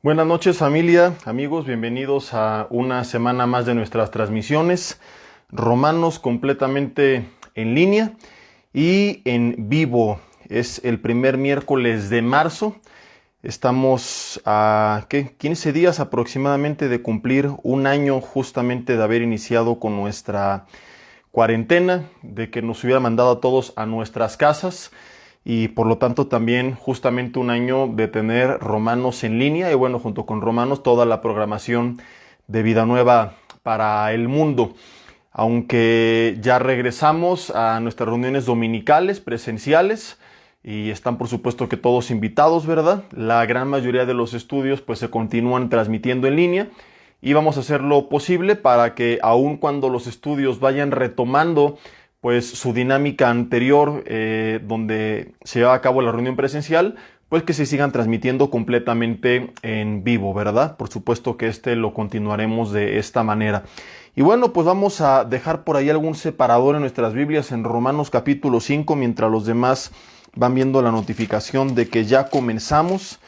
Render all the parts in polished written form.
Buenas noches familia, amigos, bienvenidos a una semana más de nuestras transmisiones. Romanos completamente en línea y en vivo. Es el primer miércoles de marzo. Estamos a 15 días aproximadamente de cumplir un año justamente de haber iniciado con nuestra cuarentena, de que nos hubiera mandado a todos a nuestras casas. Y por lo tanto también justamente un año de tener Romanos en línea y bueno, junto con Romanos toda la programación de Vida Nueva para el mundo. Aunque ya regresamos a nuestras reuniones dominicales, presenciales, y están por supuesto que todos invitados, ¿verdad? La gran mayoría de los estudios pues se continúan transmitiendo en línea y vamos a hacer lo posible para que aun cuando los estudios vayan retomando pues su dinámica anterior, donde se lleva a cabo la reunión presencial, pues que se sigan transmitiendo completamente en vivo, ¿verdad? Por supuesto que lo continuaremos de esta manera. Y bueno, pues vamos a dejar por ahí algún separador en nuestras Biblias en Romanos capítulo 5, mientras los demás van viendo la notificación de que ya comenzamos.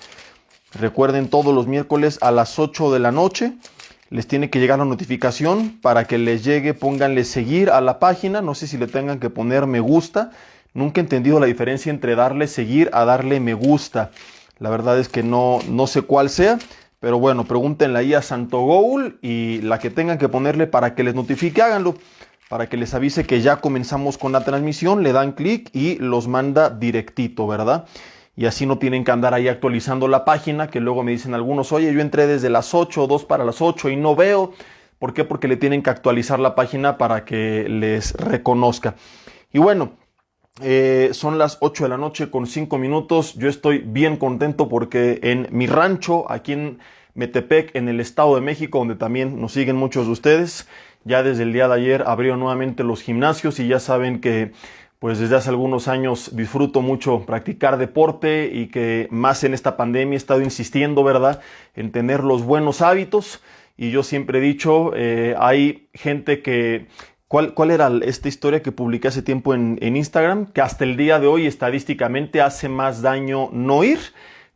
Recuerden, todos los miércoles a las 8 de la noche. Les tiene que llegar la notificación. Para que les llegue, pónganle seguir a la página. No sé si le tengan que poner me gusta. Nunca he entendido la diferencia entre darle seguir a darle me gusta. La verdad es que no sé cuál sea. Pero bueno, pregúntenle ahí a Santo Goul y la que tengan que ponerle para que les notifique, háganlo. Para que les avise que ya comenzamos con la transmisión, le dan clic y los manda directito, ¿verdad? Y así no tienen que andar ahí actualizando la página, que luego me dicen algunos, oye, yo entré desde las 8, 2 para las 8 y no veo. ¿Por qué? Porque le tienen que actualizar la página para que les reconozca. Y bueno, son las 8 de la noche con 5 minutos. Yo estoy bien contento porque en mi rancho, aquí en Metepec, en el Estado de México, donde también nos siguen muchos de ustedes, ya desde el día de ayer abrieron nuevamente los gimnasios y ya saben que pues desde hace algunos años disfruto mucho practicar deporte y que más en esta pandemia he estado insistiendo, ¿verdad?, en tener los buenos hábitos. Y yo siempre he dicho, hay gente que... ¿Cuál era esta historia que publiqué hace tiempo en Instagram? Que hasta el día de hoy estadísticamente hace más daño no ir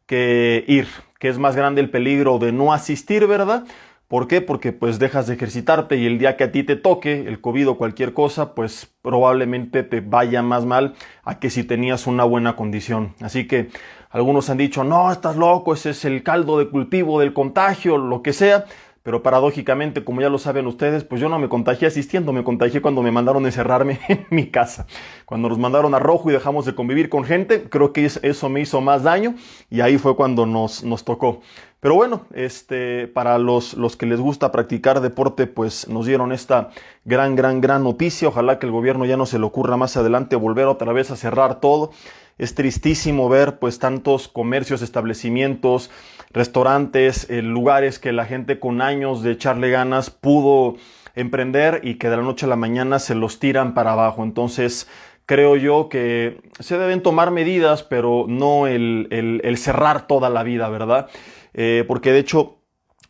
que ir. Que es más grande el peligro de no asistir, ¿verdad? ¿Por qué? Porque pues dejas de ejercitarte y el día que a ti te toque el COVID o cualquier cosa, pues probablemente te vaya más mal a que si tenías una buena condición. Así que algunos han dicho, no, estás loco, ese es el caldo de cultivo del contagio, lo que sea. Pero paradójicamente, como ya lo saben ustedes, pues yo no me contagié asistiendo, me contagié cuando me mandaron encerrarme en mi casa. Cuando nos mandaron a rojo y dejamos de convivir con gente, creo que eso me hizo más daño y ahí fue cuando nos tocó. Pero bueno, para los que les gusta practicar deporte, pues nos dieron esta gran noticia. Ojalá que el gobierno ya no se le ocurra más adelante volver otra vez a cerrar todo. Es tristísimo ver pues tantos comercios, establecimientos, restaurantes, lugares que la gente con años de echarle ganas pudo emprender y que de la noche a la mañana se los tiran para abajo. Entonces creo yo que se deben tomar medidas, pero no el cerrar toda la vida, ¿verdad? Porque de hecho,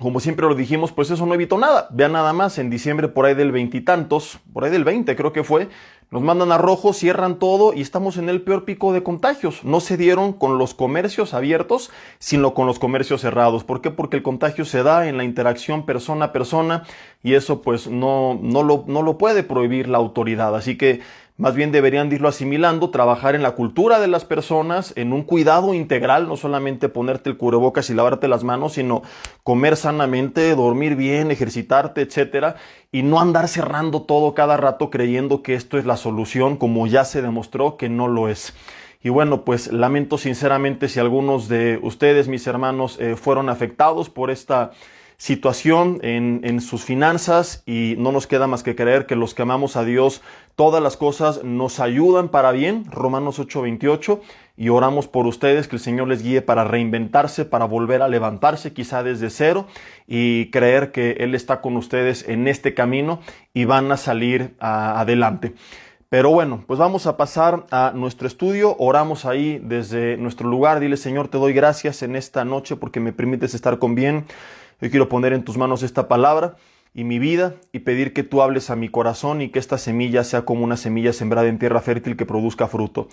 como siempre lo dijimos, pues eso no evitó nada. Vean nada más, en diciembre por ahí del veintitantos, por ahí del 20 creo que fue, nos mandan a rojo, cierran todo y estamos en el peor pico de contagios. No se dieron con los comercios abiertos, sino con los comercios cerrados. ¿Por qué? Porque el contagio se da en la interacción persona a persona y eso pues no lo puede prohibir la autoridad. Así que más bien deberían de irlo asimilando, trabajar en la cultura de las personas, en un cuidado integral, no solamente ponerte el cubrebocas y lavarte las manos, sino comer sanamente, dormir bien, ejercitarte, etcétera, y no andar cerrando todo cada rato creyendo que esto es la solución, como ya se demostró que no lo es. Y bueno, pues lamento sinceramente si algunos de ustedes, mis hermanos, fueron afectados por esta situación en sus finanzas y no nos queda más que creer que los que amamos a Dios, todas las cosas nos ayudan para bien, Romanos 8:28, y oramos por ustedes, que el Señor les guíe para reinventarse, para volver a levantarse quizá desde cero y creer que Él está con ustedes en este camino y van a salir adelante. Pero bueno, pues vamos a pasar a nuestro estudio. Oramos ahí desde nuestro lugar. Dile, Señor, te doy gracias en esta noche porque me permites estar con bien. Yo quiero poner en tus manos esta palabra y mi vida y pedir que tú hables a mi corazón y que esta semilla sea como una semilla sembrada en tierra fértil que produzca fruto.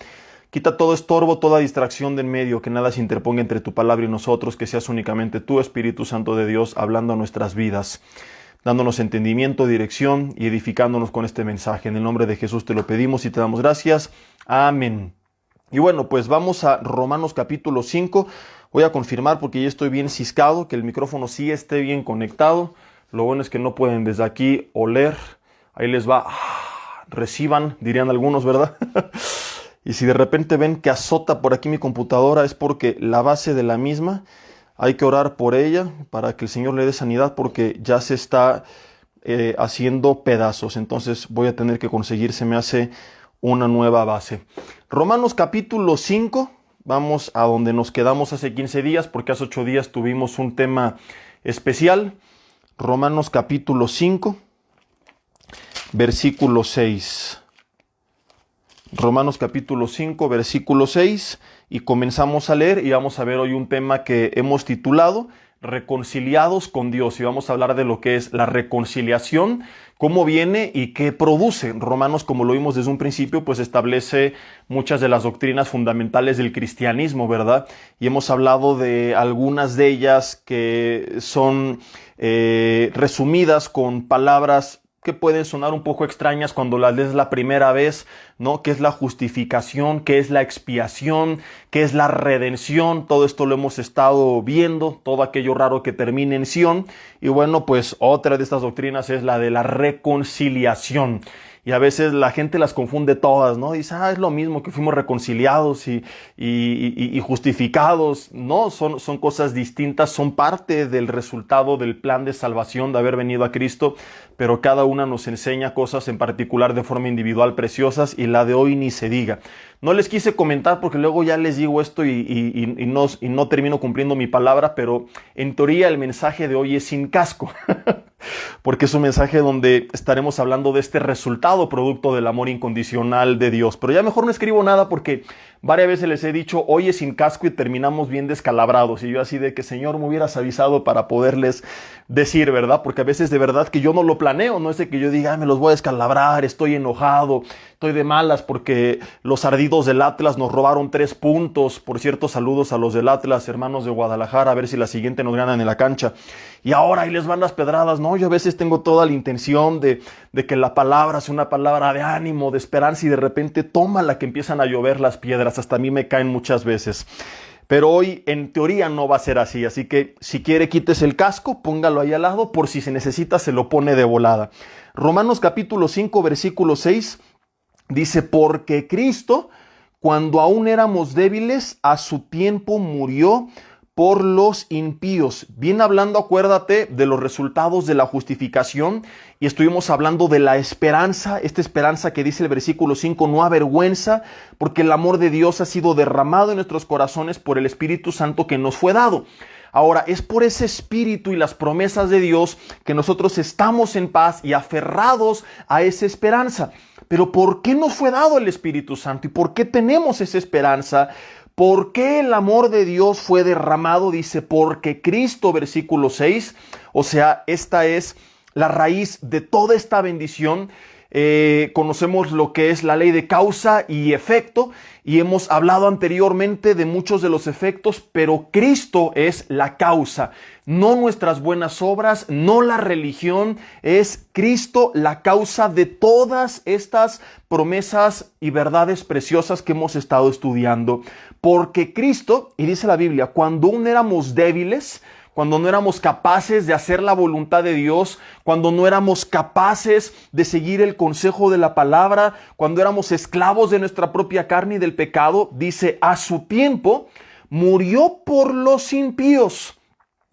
Quita todo estorbo, toda distracción de en medio, que nada se interponga entre tu palabra y nosotros, que seas únicamente tú, Espíritu Santo de Dios, hablando a nuestras vidas, dándonos entendimiento, dirección y edificándonos con este mensaje. En el nombre de Jesús te lo pedimos y te damos gracias. Amén. Y bueno, pues vamos a Romanos capítulo 5. Voy a confirmar porque ya estoy bien ciscado, que el micrófono sí esté bien conectado. Lo bueno es que no pueden desde aquí oler. Ahí les va. Reciban, dirían algunos, ¿verdad? Y si de repente ven que azota por aquí mi computadora, es porque la base de la misma, hay que orar por ella para que el Señor le dé sanidad, porque ya se está haciendo pedazos. Entonces voy a tener que conseguir, se me hace una nueva base. Romanos capítulo 5, vamos a donde nos quedamos hace 15 días, porque hace 8 días tuvimos un tema especial. Romanos capítulo 5, versículo 6. Romanos capítulo 5, versículo 6, y comenzamos a leer y vamos a ver hoy un tema que hemos titulado Reconciliados con Dios, y vamos a hablar de lo que es la reconciliación, cómo viene y qué produce. Romanos, como lo vimos desde un principio, pues establece muchas de las doctrinas fundamentales del cristianismo, ¿verdad? Y hemos hablado de algunas de ellas que son resumidas con palabras que pueden sonar un poco extrañas cuando las lees la primera vez, ¿no? ¿Qué es la justificación? ¿Qué es la expiación? ¿Qué es la redención? Todo esto lo hemos estado viendo, todo aquello raro que termina en Sion. Y bueno, pues otra de estas doctrinas es la de la reconciliación. Y a veces la gente las confunde todas, ¿no? Dice, es lo mismo, que fuimos reconciliados y justificados. No, son cosas distintas, son parte del resultado del plan de salvación de haber venido a Cristo, pero cada una nos enseña cosas en particular de forma individual preciosas, y la de hoy ni se diga. No les quise comentar porque luego ya les digo esto y no termino cumpliendo mi palabra, pero en teoría el mensaje de hoy es sin casco. Porque es un mensaje donde estaremos hablando de este resultado producto del amor incondicional de Dios. Pero ya mejor no escribo nada porque varias veces les he dicho, hoy es sin casco, y terminamos bien descalabrados. Y yo así de que, Señor, me hubieras avisado para poderles decir, ¿verdad? Porque a veces de verdad que yo no lo planeo, no es de que yo diga, me los voy a descalabrar, estoy enojado, estoy de malas porque los ardidos del Atlas nos robaron 3 puntos. Por cierto, saludos a los del Atlas, hermanos de Guadalajara, a ver si la siguiente nos ganan en la cancha. Y ahora ahí les van las pedradas, ¿no? Yo a veces tengo toda la intención de que la palabra sea una palabra de ánimo, de esperanza, y de repente toma la que empiezan a llover las piedras. Hasta a mí me caen muchas veces. Pero hoy en teoría no va a ser así. Así que si quiere, quítese el casco, póngalo ahí al lado, por si se necesita se lo pone de volada. Romanos capítulo 5, versículo 6 dice, porque Cristo, cuando aún éramos débiles, a su tiempo murió por los impíos. Bien hablando, acuérdate de los resultados de la justificación, y estuvimos hablando de la esperanza, esta esperanza que dice el versículo 5, no avergüenza, porque el amor de Dios ha sido derramado en nuestros corazones por el Espíritu Santo que nos fue dado. Ahora, es por ese Espíritu y las promesas de Dios que nosotros estamos en paz y aferrados a esa esperanza. Pero ¿por qué nos fue dado el Espíritu Santo? ¿Y por qué tenemos esa esperanza? ¿Por qué el amor de Dios fue derramado? Dice, porque Cristo, versículo 6, o sea, esta es la raíz de toda esta bendición. Conocemos lo que es la ley de causa y efecto, y hemos hablado anteriormente de muchos de los efectos, pero Cristo es la causa, no nuestras buenas obras, no la religión, es Cristo la causa de todas estas promesas y verdades preciosas que hemos estado estudiando. Porque Cristo, y dice la Biblia, cuando aún éramos débiles, cuando no éramos capaces de hacer la voluntad de Dios, cuando no éramos capaces de seguir el consejo de la palabra, cuando éramos esclavos de nuestra propia carne y del pecado, dice, a su tiempo murió por los impíos.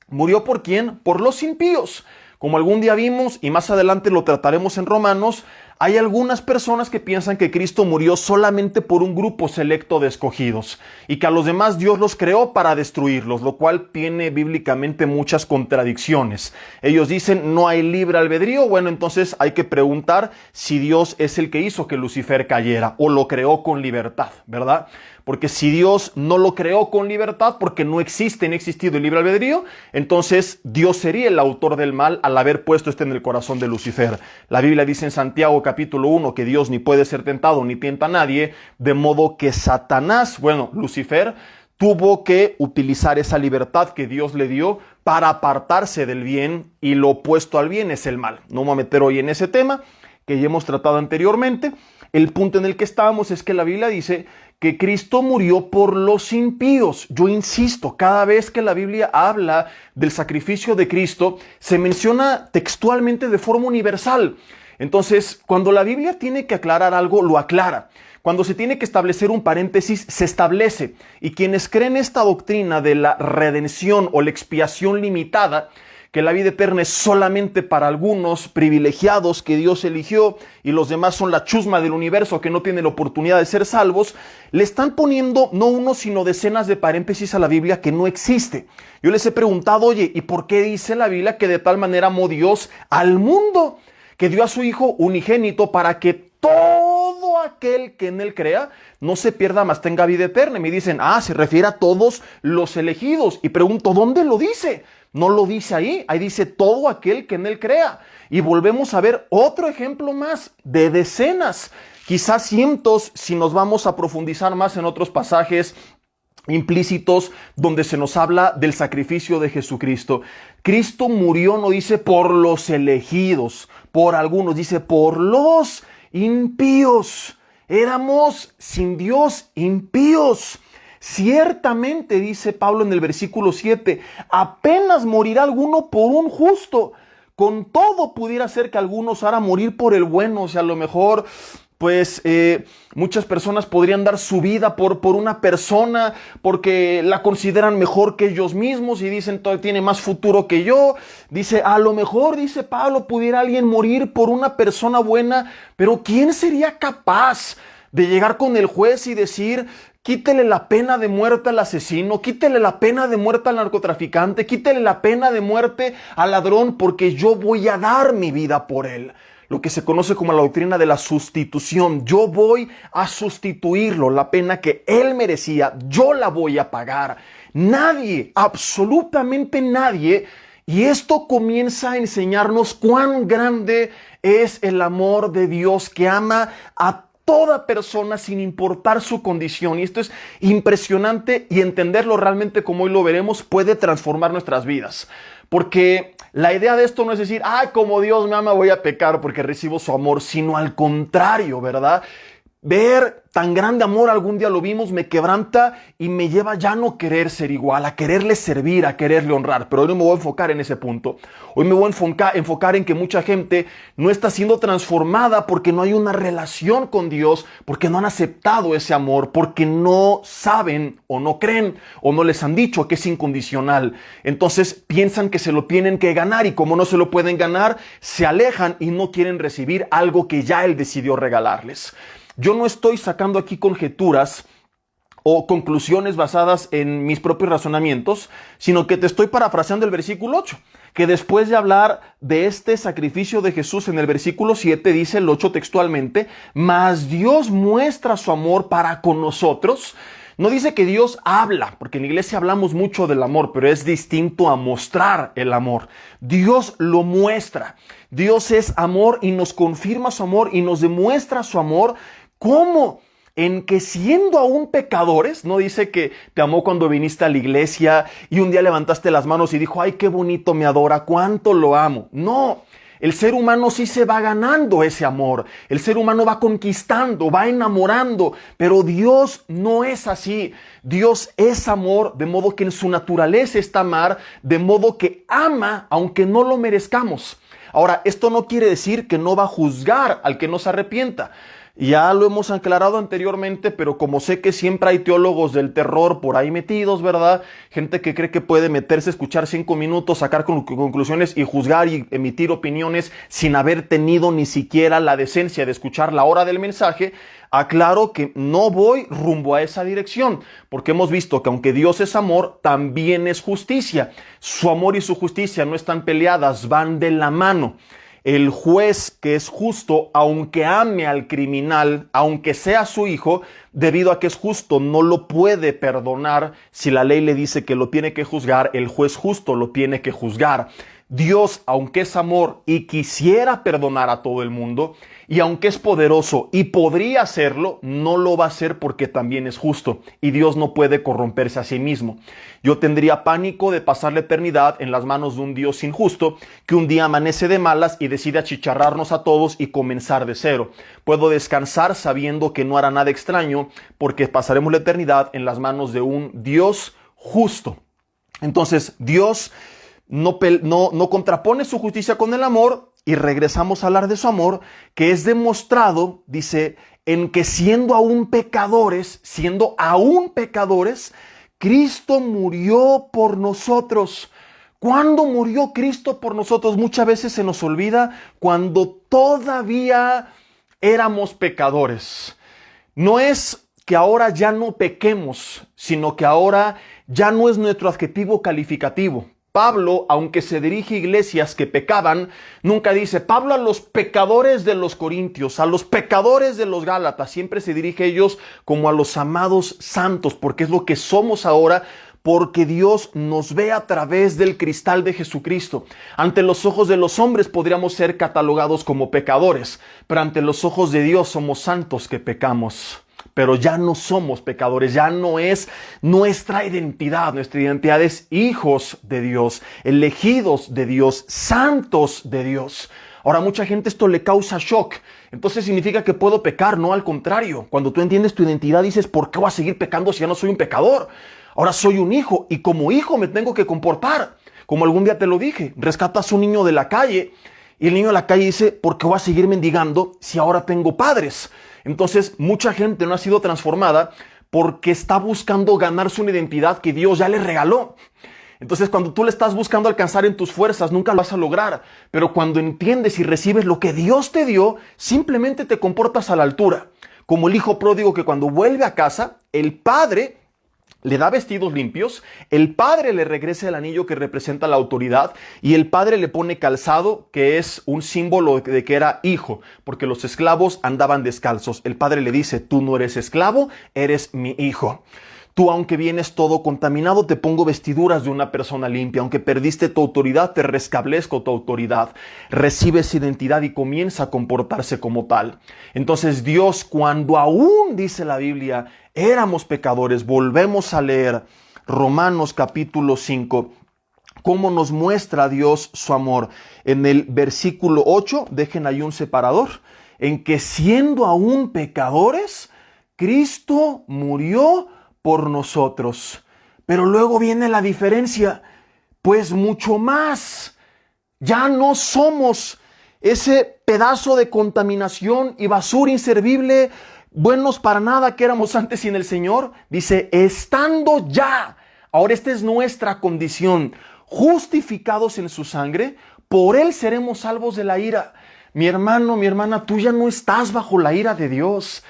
¿Murió por quién? Por los impíos. Como algún día vimos, y más adelante lo trataremos en Romanos, hay algunas personas que piensan que Cristo murió solamente por un grupo selecto de escogidos y que a los demás Dios los creó para destruirlos, lo cual tiene bíblicamente muchas contradicciones. Ellos dicen no hay libre albedrío. Bueno, entonces hay que preguntar si Dios es el que hizo que Lucifer cayera o lo creó con libertad, ¿verdad? porque si Dios no lo creó con libertad, porque no existe ni ha existido el libre albedrío, entonces Dios sería el autor del mal al haber puesto en el corazón de Lucifer. La Biblia dice en Santiago capítulo 1 que Dios ni puede ser tentado ni tienta a nadie, de modo que Satanás, Lucifer, tuvo que utilizar esa libertad que Dios le dio para apartarse del bien, y lo opuesto al bien es el mal. No me voy a meter hoy en ese tema que ya hemos tratado anteriormente. El punto en el que estábamos es que la Biblia dice que Cristo murió por los impíos. Yo insisto, cada vez que la Biblia habla del sacrificio de Cristo, se menciona textualmente de forma universal. Entonces, cuando la Biblia tiene que aclarar algo, lo aclara. Cuando se tiene que establecer un paréntesis, se establece. Y quienes creen esta doctrina de la redención o la expiación limitada, que la vida eterna es solamente para algunos privilegiados que Dios eligió y los demás son la chusma del universo que no tienen la oportunidad de ser salvos, le están poniendo no uno sino decenas de paréntesis a la Biblia que no existe. Yo les he preguntado, oye, ¿y por qué dice la Biblia que de tal manera amó Dios al mundo, que dio a su Hijo unigénito para que todo aquel que en él crea no se pierda, mas tenga vida eterna? Y me dicen, se refiere a todos los elegidos. Y pregunto, ¿dónde lo dice? No lo dice ahí dice todo aquel que en él crea. Y volvemos a ver otro ejemplo más de decenas, quizás cientos, si nos vamos a profundizar más en otros pasajes implícitos donde se nos habla del sacrificio de Jesucristo. Cristo murió, no dice por los elegidos, por algunos, dice por los impíos. Éramos sin Dios impíos. Ciertamente, dice Pablo en el versículo 7, apenas morirá alguno por un justo. Con todo pudiera ser que algunos hará morir por el bueno. O sea, a lo mejor muchas personas podrían dar su vida por una persona porque la consideran mejor que ellos mismos y dicen, tiene más futuro que yo. Dice, a lo mejor, dice Pablo, pudiera alguien morir por una persona buena, pero ¿quién sería capaz de llegar con el juez y decir, quítele la pena de muerte al asesino, quítele la pena de muerte al narcotraficante, quítele la pena de muerte al ladrón, porque yo voy a dar mi vida por él? Lo que se conoce como la doctrina de la sustitución. Yo voy a sustituirlo, la pena que él merecía, yo la voy a pagar. Nadie, absolutamente nadie. Y esto comienza a enseñarnos cuán grande es el amor de Dios, que ama a toda persona sin importar su condición. Y esto es impresionante, y entenderlo realmente como hoy lo veremos puede transformar nuestras vidas. Porque la idea de esto no es decir, como Dios me ama voy a pecar porque recibo su amor, sino al contrario, ¿verdad? Ver tan grande amor, algún día lo vimos, me quebranta y me lleva ya a no querer ser igual, a quererle servir, a quererle honrar. Pero hoy no me voy a enfocar en ese punto. Hoy me voy a enfocar en que mucha gente no está siendo transformada porque no hay una relación con Dios, porque no han aceptado ese amor, porque no saben o no creen o no les han dicho que es incondicional. Entonces piensan que se lo tienen que ganar, y como no se lo pueden ganar, se alejan y no quieren recibir algo que ya Él decidió regalarles. Yo no estoy sacando aquí conjeturas o conclusiones basadas en mis propios razonamientos, sino que te estoy parafraseando el versículo 8, que después de hablar de este sacrificio de Jesús en el versículo 7, dice el 8 textualmente, mas Dios muestra su amor para con nosotros. No dice que Dios habla, porque en la iglesia hablamos mucho del amor, pero es distinto a mostrar el amor. Dios lo muestra. Dios es amor y nos confirma su amor y nos demuestra su amor. ¿Cómo? En que siendo aún pecadores, no dice que te amó cuando viniste a la iglesia y un día levantaste las manos y dijo, ay, qué bonito me adora, cuánto lo amo. No, el ser humano sí se va ganando ese amor. El ser humano va conquistando, va enamorando, pero Dios no es así. Dios es amor, de modo que en su naturaleza está amar, de modo que ama aunque no lo merezcamos. Ahora, esto no quiere decir que no va a juzgar al que no se arrepienta. Ya lo hemos aclarado anteriormente, pero como sé que siempre hay teólogos del terror por ahí metidos, ¿verdad? Gente que cree que puede meterse, escuchar 5 minutos, sacar conclusiones y juzgar y emitir opiniones sin haber tenido ni siquiera la decencia de escuchar la hora del mensaje. Aclaro que no voy rumbo a esa dirección, porque hemos visto que aunque Dios es amor, también es justicia. Su amor y su justicia no están peleadas, van de la mano. el juez que es justo, aunque ame al criminal, aunque sea su hijo, debido a que es justo, no lo puede perdonar. Si la ley le dice que lo tiene que juzgar, el juez justo lo tiene que juzgar. Dios, aunque es amor y quisiera perdonar a todo el mundo, y aunque es poderoso y podría hacerlo, no lo va a hacer porque también es justo. Y Dios no puede corromperse a sí mismo. Yo tendría pánico de pasar la eternidad en las manos de un Dios injusto que un día amanece de malas y decide achicharrarnos a todos y comenzar de cero. Puedo descansar sabiendo que no hará nada extraño porque pasaremos la eternidad en las manos de un Dios justo. Entonces, Dios no contrapone su justicia con el amor, y regresamos a hablar de su amor, que es demostrado, dice, en que siendo aún pecadores, Cristo murió por nosotros. ¿Cuándo murió Cristo por nosotros? Muchas veces se nos olvida, cuando todavía éramos pecadores. No es que ahora ya no pequemos, sino que ahora ya no es nuestro adjetivo calificativo. Pablo, aunque se dirige a iglesias que pecaban, nunca dice Pablo a los pecadores de los Corintios, a los pecadores de los Gálatas. Siempre se dirige a ellos como a los amados santos, porque es lo que somos ahora, porque Dios nos ve a través del cristal de Jesucristo. Ante los ojos de los hombres podríamos ser catalogados como pecadores, pero ante los ojos de Dios somos santos que pecamos. Pero ya no somos pecadores, ya no es nuestra identidad es hijos de Dios, elegidos de Dios, santos de Dios. Ahora, a mucha gente esto le causa shock. Entonces significa que puedo pecar, no, al contrario. Cuando tú entiendes tu identidad dices, ¿por qué voy a seguir pecando si ya no soy un pecador? Ahora soy un hijo y como hijo me tengo que comportar. Como algún día te lo dije, rescatas a un niño de la calle y el niño de la calle dice, ¿por qué voy a seguir mendigando si ahora tengo padres? Entonces, mucha gente no ha sido transformada porque está buscando ganarse una identidad que Dios ya le regaló. Entonces, cuando tú le estás buscando alcanzar en tus fuerzas, nunca lo vas a lograr. Pero cuando entiendes y recibes lo que Dios te dio, simplemente te comportas a la altura. Como el hijo pródigo que cuando vuelve a casa, el padre le da vestidos limpios, el padre le regresa el anillo que representa la autoridad y el padre le pone calzado, que es un símbolo de que era hijo, porque los esclavos andaban descalzos. El padre le dice, tú no eres esclavo, eres mi hijo. Tú, aunque vienes todo contaminado, te pongo vestiduras de una persona limpia. Aunque perdiste tu autoridad, te restablezco tu autoridad. Recibes identidad y comienza a comportarse como tal. Entonces Dios, cuando aún, dice la Biblia, éramos pecadores, volvemos a leer Romanos capítulo 5, cómo nos muestra Dios su amor. En el versículo 8, dejen ahí un separador, en que siendo aún pecadores, Cristo murió por nosotros. Pero luego viene la diferencia, pues mucho más. Ya no somos ese pedazo de contaminación y basura inservible, buenos para nada que éramos antes sin el Señor. Dice, estando ya, ahora esta es nuestra condición, justificados en su sangre, por Él seremos salvos de la ira. Mi hermano, mi hermana, tú ya no estás bajo la ira de Dios.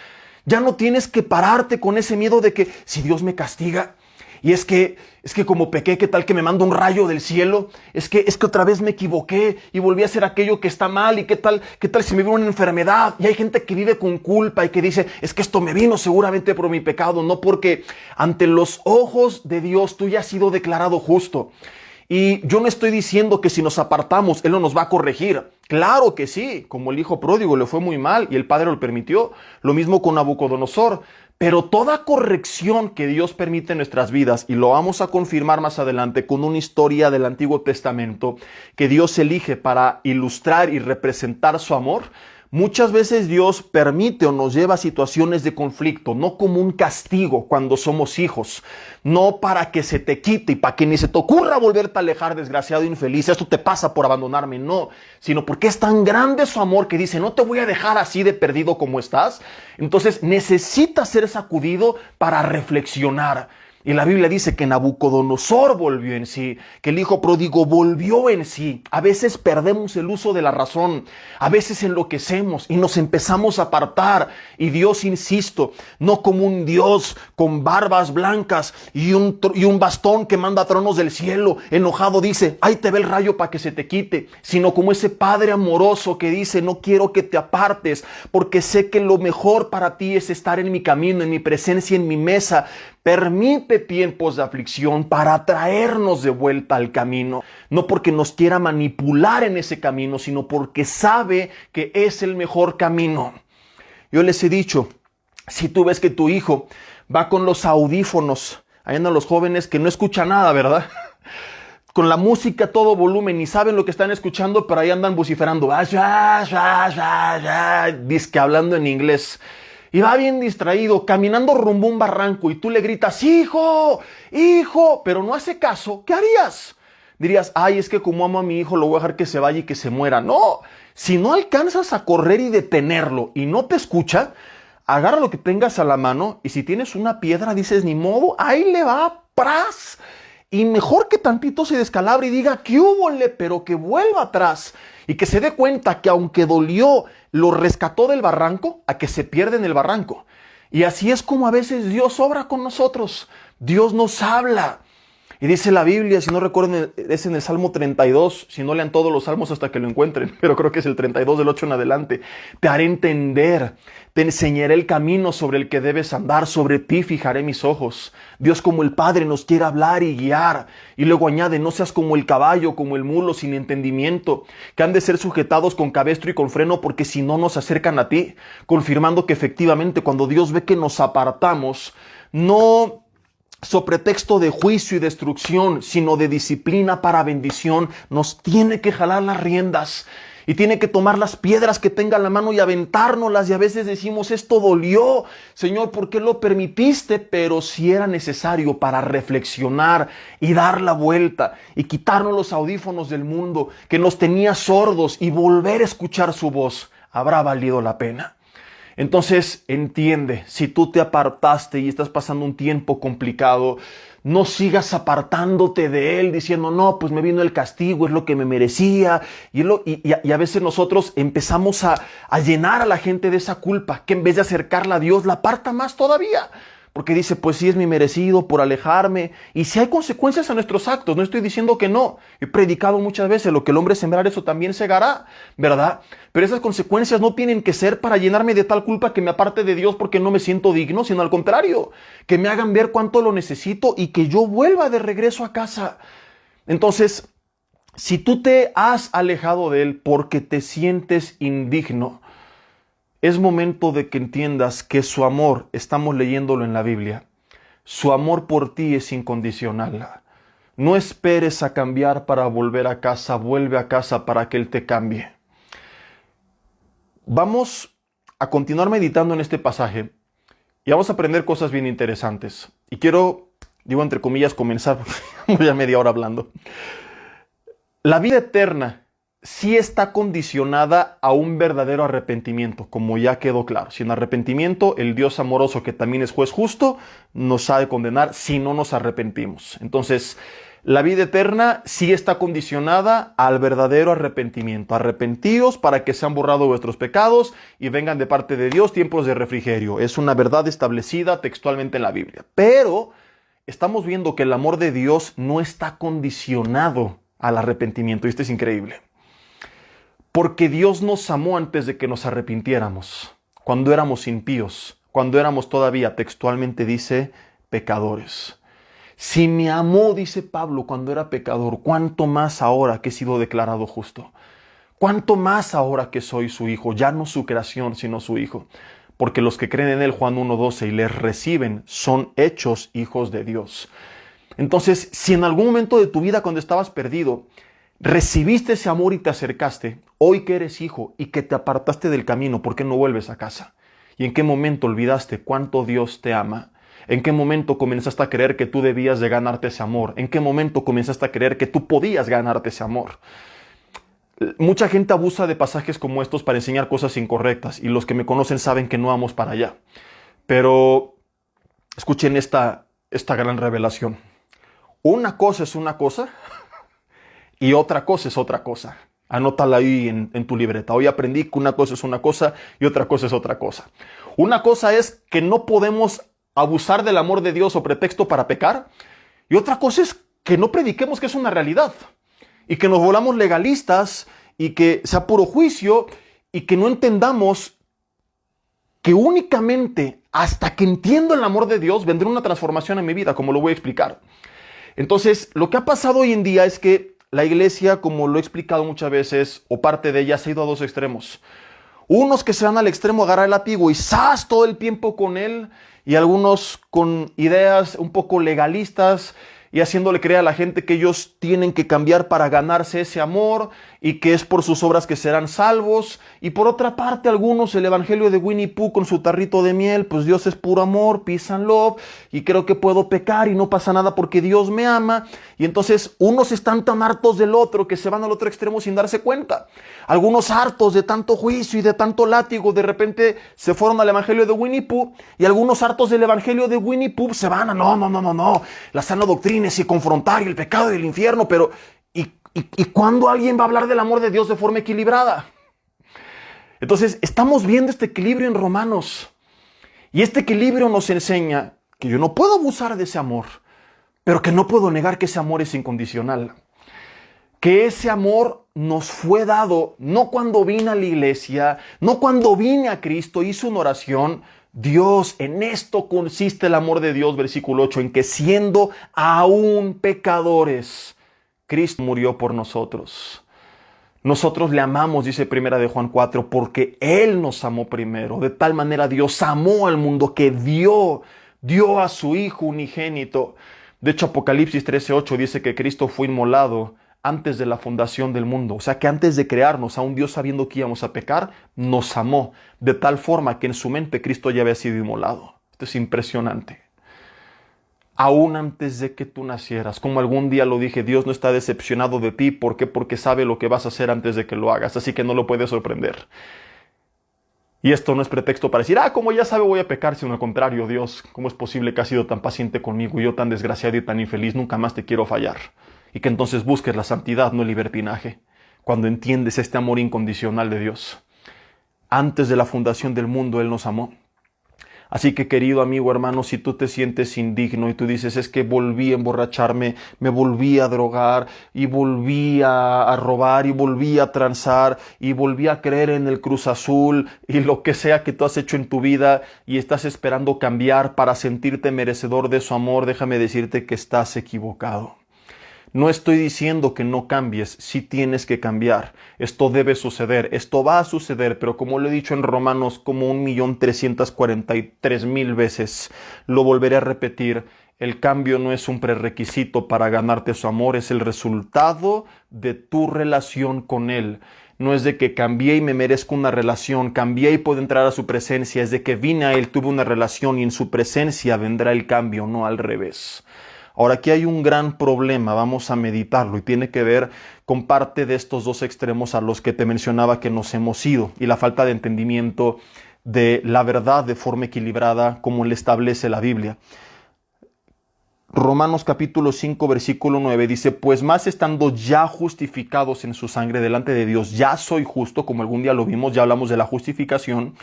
Ya no tienes que pararte con ese miedo de que si Dios me castiga, y es que como pequé, ¿qué tal que me manda un rayo del cielo? Es que otra vez me equivoqué y volví a hacer aquello que está mal, y qué tal si me viene una enfermedad. Y hay gente que vive con culpa y que dice, es que esto me vino seguramente por mi pecado, no, porque ante los ojos de Dios tú ya has sido declarado justo. Y yo no estoy diciendo que si nos apartamos, Él no nos va a corregir. Claro que sí, como el hijo pródigo le fue muy mal y el padre lo permitió. Lo mismo con Nabucodonosor. Pero toda corrección que Dios permite en nuestras vidas, y lo vamos a confirmar más adelante con una historia del Antiguo Testamento que Dios elige para ilustrar y representar su amor, muchas veces Dios permite o nos lleva a situaciones de conflicto, no como un castigo cuando somos hijos, no para que se te quite y para que ni se te ocurra volverte a alejar, desgraciado e infeliz, esto te pasa por abandonarme, no, sino porque es tan grande su amor que dice, no te voy a dejar así de perdido como estás. Entonces necesitas ser sacudido para reflexionar. Y la Biblia dice que Nabucodonosor volvió en sí, que el hijo pródigo volvió en sí. A veces perdemos el uso de la razón, a veces enloquecemos y nos empezamos a apartar. Y Dios, insisto, no como un Dios con barbas blancas y un bastón que manda tronos del cielo, enojado dice, ahí te ve el rayo para que se te quite, sino como ese Padre amoroso que dice, no quiero que te apartes, porque sé que lo mejor para ti es estar en mi camino, en mi presencia, en mi mesa. Permite tiempos de aflicción para traernos de vuelta al camino. No porque nos quiera manipular en ese camino, sino porque sabe que es el mejor camino. Yo les he dicho, si tú ves que tu hijo va con los audífonos, ahí andan los jóvenes que no escuchan nada, ¿verdad? Con la música a todo volumen, ni saben lo que están escuchando, pero ahí andan vociferando, dizque hablando en inglés. Y va bien distraído, caminando rumbo a un barranco y tú le gritas, hijo, hijo, pero no hace caso, ¿qué harías? Dirías, ay, es que como amo a mi hijo lo voy a dejar que se vaya y que se muera. No, si no alcanzas a correr y detenerlo y no te escucha, agarra lo que tengas a la mano y si tienes una piedra dices, ni modo, ahí le va, ¡pras! Y mejor que tantito se descalabre y diga, ¿qué húbole? Pero que vuelva atrás y que se dé cuenta que aunque dolió, lo rescató del barranco a que se pierde en el barranco. Y así es como a veces Dios obra con nosotros. Dios nos habla. Y dice la Biblia, si no recuerden, es en el Salmo 32, si no lean todos los salmos hasta que lo encuentren, pero creo que es el 32 del 8 en adelante. Te haré entender, te enseñaré el camino sobre el que debes andar, sobre ti fijaré mis ojos. Dios como el Padre nos quiere hablar y guiar. Y luego añade, no seas como el caballo, como el mulo sin entendimiento, que han de ser sujetados con cabestro y con freno, porque si no nos acercan a ti, confirmando que efectivamente cuando Dios ve que nos apartamos, no sobre pretexto de juicio y destrucción, sino de disciplina para bendición, nos tiene que jalar las riendas y tiene que tomar las piedras que tenga en la mano y aventárnoslas. Y a veces decimos, esto dolió, Señor, ¿por qué lo permitiste? Pero si era necesario para reflexionar y dar la vuelta y quitarnos los audífonos del mundo que nos tenía sordos y volver a escuchar su voz, habrá valido la pena. Entonces, entiende, si tú te apartaste y estás pasando un tiempo complicado, no sigas apartándote de Él diciendo, no, pues me vino el castigo, es lo que me merecía. Y a veces nosotros empezamos a llenar a la gente de esa culpa, que en vez de acercarla a Dios, la aparta más todavía. Porque dice, pues sí es mi merecido por alejarme. Y si hay consecuencias a nuestros actos, no estoy diciendo que no. He predicado muchas veces, lo que el hombre sembrar, eso también segará, ¿verdad? Pero esas consecuencias no tienen que ser para llenarme de tal culpa que me aparte de Dios porque no me siento digno, sino al contrario, que me hagan ver cuánto lo necesito y que yo vuelva de regreso a casa. Entonces, si tú te has alejado de Él porque te sientes indigno, es momento de que entiendas que su amor, estamos leyéndolo en la Biblia, su amor por ti es incondicional. No esperes a cambiar para volver a casa, vuelve a casa para que Él te cambie. Vamos a continuar meditando en este pasaje y vamos a aprender cosas bien interesantes. Y quiero, digo entre comillas, comenzar, voy a media hora hablando. La vida eterna sí está condicionada a un verdadero arrepentimiento, como ya quedó claro. Sin arrepentimiento, el Dios amoroso, que también es juez justo, nos ha de condenar si no nos arrepentimos. Entonces, la vida eterna sí está condicionada al verdadero arrepentimiento. Arrepentíos para que sean borrados vuestros pecados y vengan de parte de Dios tiempos de refrigerio. Es una verdad establecida textualmente en la Biblia. Pero estamos viendo que el amor de Dios no está condicionado al arrepentimiento. Y esto es increíble. Porque Dios nos amó antes de que nos arrepintiéramos, cuando éramos impíos, cuando éramos todavía, textualmente dice, pecadores. Si me amó, dice Pablo, cuando era pecador, ¿cuánto más ahora que he sido declarado justo? ¿Cuánto más ahora que soy su hijo? Ya no su creación, sino su hijo. Porque los que creen en él, Juan 1:12, y les reciben, son hechos hijos de Dios. Entonces, si en algún momento de tu vida, cuando estabas perdido, recibiste ese amor y te acercaste, hoy que eres hijo y que te apartaste del camino, ¿por qué no vuelves a casa? ¿Y en qué momento olvidaste cuánto Dios te ama? ¿En qué momento comenzaste a creer que tú debías de ganarte ese amor? ¿En qué momento comenzaste a creer que tú podías ganarte ese amor? Mucha gente abusa de pasajes como estos para enseñar cosas incorrectas y los que me conocen saben que no vamos para allá. Pero escuchen esta esta gran revelación. Una cosa es una cosa y otra cosa es otra cosa. Anótala ahí en tu libreta. Hoy aprendí que una cosa es una cosa y otra cosa es otra cosa. Una cosa es que no podemos abusar del amor de Dios o pretexto para pecar. Y otra cosa es que no prediquemos que es una realidad. Y que nos volamos legalistas y que sea puro juicio y que no entendamos que únicamente hasta que entiendo el amor de Dios vendrá una transformación en mi vida, como lo voy a explicar. Entonces, lo que ha pasado hoy en día es que la iglesia, como lo he explicado muchas veces, o parte de ella, se ha ido a dos extremos. Unos que se van al extremo a agarrar el látigo y ¡zas! Todo el tiempo con él, y algunos con ideas un poco legalistas y haciéndole creer a la gente que ellos tienen que cambiar para ganarse ese amor y que es por sus obras que serán salvos. Y por otra parte, algunos el evangelio de Winnie Pooh con su tarrito de miel, pues Dios es puro amor, peace and love, y creo que puedo pecar y no pasa nada porque Dios me ama. Y entonces unos están tan hartos del otro que se van al otro extremo sin darse cuenta. Algunos hartos de tanto juicio y de tanto látigo, de repente se fueron al evangelio de Winnie Pooh, y algunos hartos del evangelio de Winnie Pooh se van a no, la sana doctrina es y confrontar y el pecado y el infierno, pero ¿y cuándo alguien va a hablar del amor de Dios de forma equilibrada? Entonces, estamos viendo este equilibrio en Romanos. Y este equilibrio nos enseña que yo no puedo abusar de ese amor, pero que no puedo negar que ese amor es incondicional. Que ese amor nos fue dado no cuando vine a la iglesia, no cuando vine a Cristo, hice una oración. Dios, en esto consiste el amor de Dios, versículo 8, en que siendo aún pecadores, Cristo murió por nosotros. Nosotros le amamos, dice primera de Juan 4, porque Él nos amó primero. De tal manera Dios amó al mundo que dio a su Hijo unigénito. De hecho, Apocalipsis 13:8 dice que Cristo fue inmolado antes de la fundación del mundo. O sea que antes de crearnos, aún Dios sabiendo que íbamos a pecar, nos amó. De tal forma que en su mente Cristo ya había sido inmolado. Esto es impresionante. Aún antes de que tú nacieras, como algún día lo dije, Dios no está decepcionado de ti. ¿Por qué? Porque sabe lo que vas a hacer antes de que lo hagas, así que no lo puede sorprender. Y esto no es pretexto para decir, como ya sabe voy a pecar, sino al contrario, Dios, ¿cómo es posible que has sido tan paciente conmigo y yo tan desgraciado y tan infeliz? Nunca más te quiero fallar. Y que entonces busques la santidad, no el libertinaje, cuando entiendes este amor incondicional de Dios. Antes de la fundación del mundo, Él nos amó. Así que, querido amigo, hermano, si tú te sientes indigno y tú dices, es que volví a emborracharme, me volví a drogar y volví a robar y volví a transar y volví a creer en el Cruz Azul y lo que sea que tú has hecho en tu vida y estás esperando cambiar para sentirte merecedor de su amor, déjame decirte que estás equivocado. No estoy diciendo que no cambies, sí tienes que cambiar. Esto debe suceder, esto va a suceder, pero como lo he dicho en Romanos como 1.343.000 veces, lo volveré a repetir. El cambio no es un prerequisito para ganarte su amor, es el resultado de tu relación con Él. No es de que cambié y me merezco una relación, cambié y puedo entrar a su presencia, es de que vine a Él, tuve una relación y en su presencia vendrá el cambio, no al revés. Ahora, aquí hay un gran problema, vamos a meditarlo y tiene que ver con parte de estos dos extremos a los que te mencionaba que nos hemos ido y la falta de entendimiento de la verdad de forma equilibrada como le establece la Biblia. Romanos capítulo 5 versículo 9 dice, pues más estando ya justificados en su sangre delante de Dios, ya soy justo, como algún día lo vimos, ya hablamos de la justificación,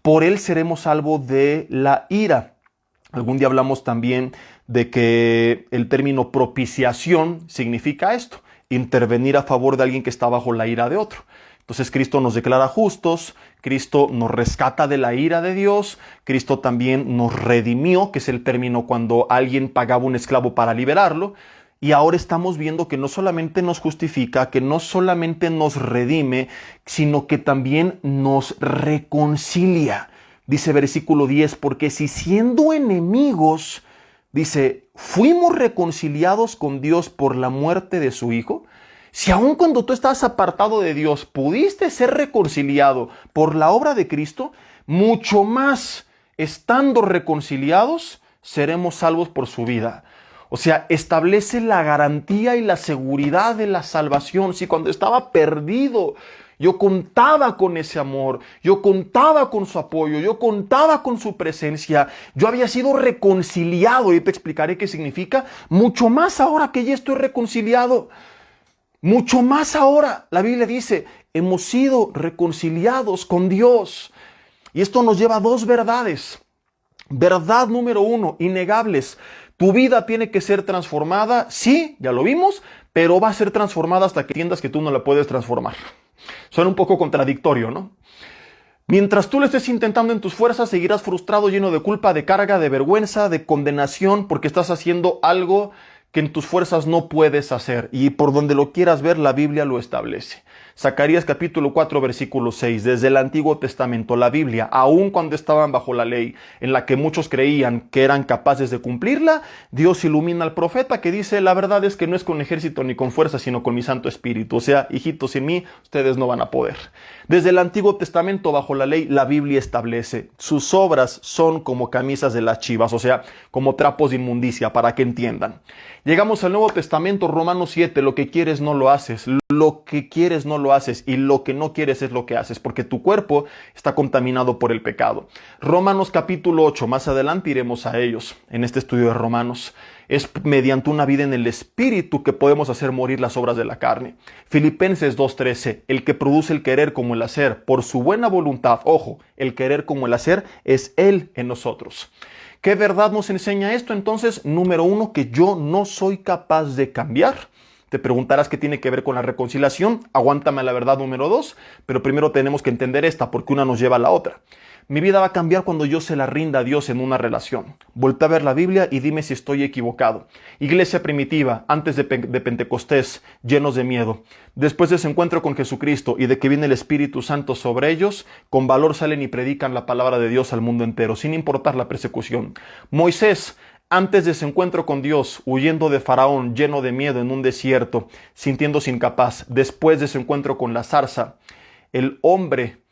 por él seremos salvos de la ira. Algún día hablamos también de que el término propiciación significa esto, intervenir a favor de alguien que está bajo la ira de otro. Entonces Cristo nos declara justos, Cristo nos rescata de la ira de Dios, Cristo también nos redimió, que es el término cuando alguien pagaba un esclavo para liberarlo, y ahora estamos viendo que no solamente nos justifica, que no solamente nos redime, sino que también nos reconcilia. Dice versículo 10, porque si siendo enemigos, dice, fuimos reconciliados con Dios por la muerte de su Hijo. Si aun cuando tú estás apartado de Dios, pudiste ser reconciliado por la obra de Cristo, mucho más, estando reconciliados, seremos salvos por su vida. O sea, establece la garantía y la seguridad de la salvación. Si cuando estaba perdido, Yo contaba con ese amor, yo contaba con su apoyo, yo contaba con su presencia. Yo había sido reconciliado y te explicaré qué significa. Mucho más ahora que ya estoy reconciliado. Mucho más ahora. La Biblia dice, hemos sido reconciliados con Dios. Y esto nos lleva a dos verdades. Verdad número uno, innegables. Tu vida tiene que ser transformada, sí, ya lo vimos, pero va a ser transformada hasta que entiendas que tú no la puedes transformar. Suena un poco contradictorio, ¿no? Mientras tú lo estés intentando en tus fuerzas, seguirás frustrado, lleno de culpa, de carga, de vergüenza, de condenación, porque estás haciendo algo que en tus fuerzas no puedes hacer. Y por donde lo quieras ver, la Biblia lo establece. Zacarías capítulo 4, versículo 6. Desde el Antiguo Testamento, la Biblia, aun cuando estaban bajo la ley, en la que muchos creían que eran capaces de cumplirla, Dios ilumina al profeta que dice, la verdad es que no es con ejército ni con fuerza, sino con mi Santo Espíritu. O sea, hijitos, sin mí, ustedes no van a poder. Desde el Antiguo Testamento, bajo la ley, la Biblia establece, sus obras son como camisas de las chivas, o sea, como trapos de inmundicia, para que entiendan. Llegamos al Nuevo Testamento, Romanos 7, lo que quieres no lo haces, lo que quieres no lo haces y lo que no quieres es lo que haces, porque tu cuerpo está contaminado por el pecado. Romanos capítulo 8, más adelante iremos a ellos en este estudio de Romanos. Es mediante una vida en el Espíritu que podemos hacer morir las obras de la carne. Filipenses 2:13, el que produce el querer como el hacer, por su buena voluntad, ojo, el querer como el hacer es Él en nosotros. ¿Qué verdad nos enseña esto? Entonces, número uno, que yo no soy capaz de cambiar. Te preguntarás qué tiene que ver con la reconciliación. Aguántame la verdad número 2, pero primero tenemos que entender esta porque una nos lleva a la otra. Mi vida va a cambiar cuando yo se la rinda a Dios en una relación. Voltea a ver la Biblia y dime si estoy equivocado. Iglesia primitiva, antes de Pentecostés, llenos de miedo. Después de ese encuentro con Jesucristo y de que viene el Espíritu Santo sobre ellos, con valor salen y predican la palabra de Dios al mundo entero, sin importar la persecución. Moisés, antes de ese encuentro con Dios, huyendo de Faraón, lleno de miedo en un desierto, sintiéndose incapaz. Después de ese encuentro con la zarza, el hombre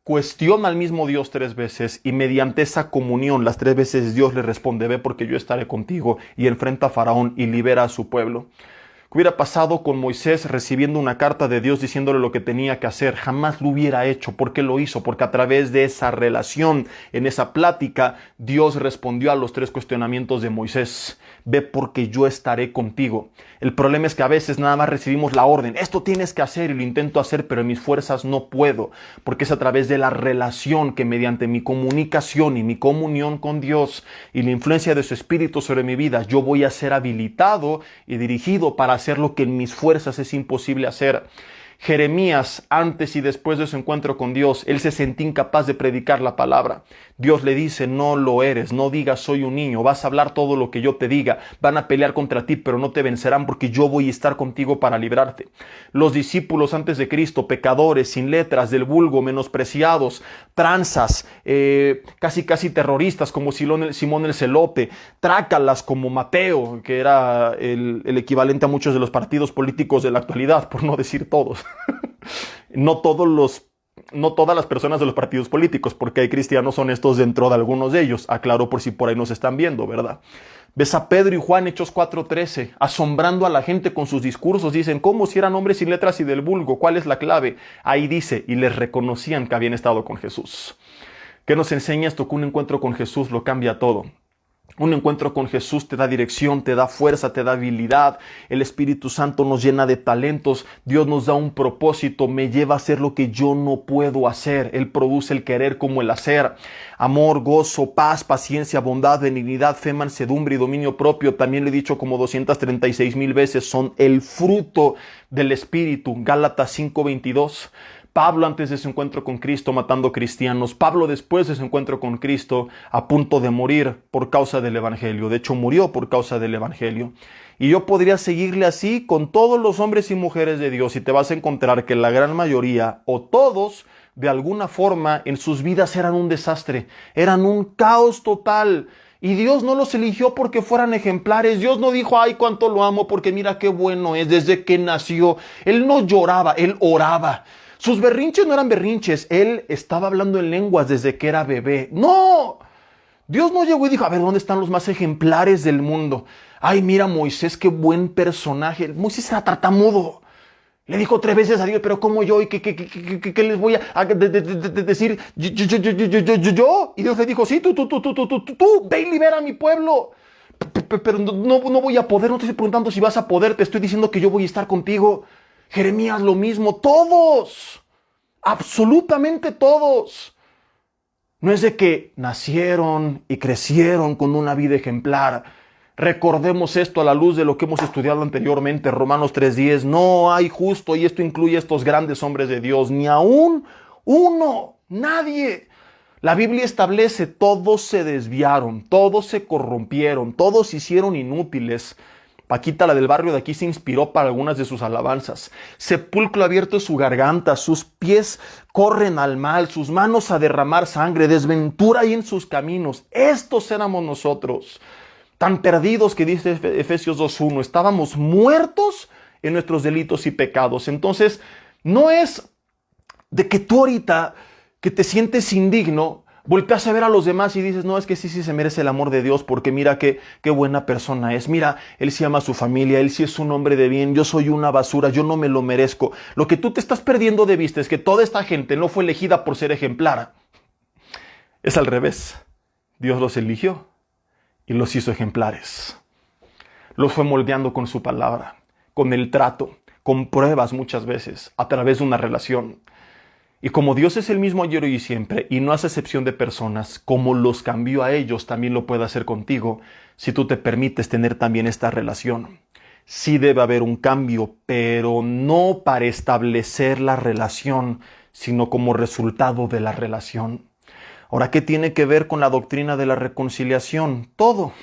cuestiona al mismo Dios 3 veces y mediante esa comunión las 3 veces Dios le responde, ve porque yo estaré contigo, y enfrenta a Faraón y libera a su pueblo. ¿Qué hubiera pasado con Moisés recibiendo una carta de Dios diciéndole lo que tenía que hacer? Jamás lo hubiera hecho. ¿Por qué lo hizo? Porque a través de esa relación, en esa plática, Dios respondió a los 3 cuestionamientos de Moisés. Ve porque yo estaré contigo. El problema es que a veces nada más recibimos la orden. Esto tienes que hacer y lo intento hacer, pero en mis fuerzas no puedo. Porque es a través de la relación que mediante mi comunicación y mi comunión con Dios y la influencia de su Espíritu sobre mi vida, yo voy a ser habilitado y dirigido para hacer lo que en mis fuerzas es imposible hacer. Jeremías, antes y después de su encuentro con Dios, él se sentía incapaz de predicar la palabra. Dios le dice, no lo eres, no digas soy un niño, vas a hablar todo lo que yo te diga, van a pelear contra ti, pero no te vencerán porque yo voy a estar contigo para librarte. Los discípulos antes de Cristo, pecadores, sin letras, del vulgo, menospreciados, tranzas, casi terroristas como Simón el Celote, trácalas como Mateo, que era el equivalente a muchos de los partidos políticos de la actualidad, por no decir todos. No todas las personas de los partidos políticos, porque hay cristianos honestos dentro de algunos de ellos. Aclaro por si por ahí nos están viendo, ¿verdad? Ves a Pedro y Juan, Hechos 4:13, asombrando a la gente con sus discursos. Dicen, ¿cómo si eran hombres sin letras y del vulgo? ¿Cuál es la clave? Ahí dice, y les reconocían que habían estado con Jesús. ¿Qué nos enseña esto? Que un encuentro con Jesús lo cambia todo. Un encuentro con Jesús te da dirección, te da fuerza, te da habilidad. El Espíritu Santo nos llena de talentos. Dios nos da un propósito, me lleva a hacer lo que yo no puedo hacer. Él produce el querer como el hacer. Amor, gozo, paz, paciencia, bondad, benignidad, fe, mansedumbre y dominio propio. También le he dicho como 236,000 veces, son el fruto del Espíritu. Gálatas 5:22. Pablo antes de su encuentro con Cristo matando cristianos. Pablo después de su encuentro con Cristo a punto de morir por causa del Evangelio. De hecho, murió por causa del Evangelio. Y yo podría seguirle así con todos los hombres y mujeres de Dios. Y te vas a encontrar que la gran mayoría o todos de alguna forma en sus vidas eran un desastre. Eran un caos total. Y Dios no los eligió porque fueran ejemplares. Dios no dijo, ay, cuánto lo amo porque mira qué bueno es desde que nació. Él no lloraba, él oraba. Sus berrinches no eran berrinches, él estaba hablando en lenguas desde que era bebé. ¡No! Dios no llegó y dijo, a ver, ¿dónde están los más ejemplares del mundo? Ay, mira Moisés, qué buen personaje. Moisés era tartamudo. Le dijo 3 veces a Dios, pero ¿cómo yo? ¿Y qué les voy a decir? Yo. Y Dios le dijo, sí, tú, ve y libera a mi pueblo. Pero no voy a poder, no te estoy preguntando si vas a poder, te estoy diciendo que yo voy a estar contigo. Jeremías lo mismo, todos, absolutamente todos. No es de que nacieron y crecieron con una vida ejemplar. Recordemos esto a la luz de lo que hemos estudiado anteriormente, Romanos 3:10. No hay justo, y esto incluye a estos grandes hombres de Dios, ni aún uno, nadie. La Biblia establece, todos se desviaron, todos se corrompieron, todos se hicieron inútiles. Paquita, la del barrio de aquí, se inspiró para algunas de sus alabanzas. Sepulcro abierto es su garganta, sus pies corren al mal, sus manos a derramar sangre, desventura hay en sus caminos. Estos éramos nosotros, tan perdidos que dice Efesios 2:1, estábamos muertos en nuestros delitos y pecados. Entonces, no es de que tú ahorita, que te sientes indigno, volteas a ver a los demás y dices, no, es que sí se merece el amor de Dios, porque mira qué buena persona es. Mira, él sí ama a su familia, él sí es un hombre de bien, yo soy una basura, yo no me lo merezco. Lo que tú te estás perdiendo de vista es que toda esta gente no fue elegida por ser ejemplar. Es al revés. Dios los eligió y los hizo ejemplares. Los fue moldeando con su palabra, con el trato, con pruebas muchas veces, a través de una relación. Y como Dios es el mismo ayer, hoy y siempre, y no hace excepción de personas, como los cambió a ellos, también lo puede hacer contigo, si tú te permites tener también esta relación. Sí debe haber un cambio, pero no para establecer la relación, sino como resultado de la relación. Ahora, ¿qué tiene que ver con la doctrina de la reconciliación? Todo.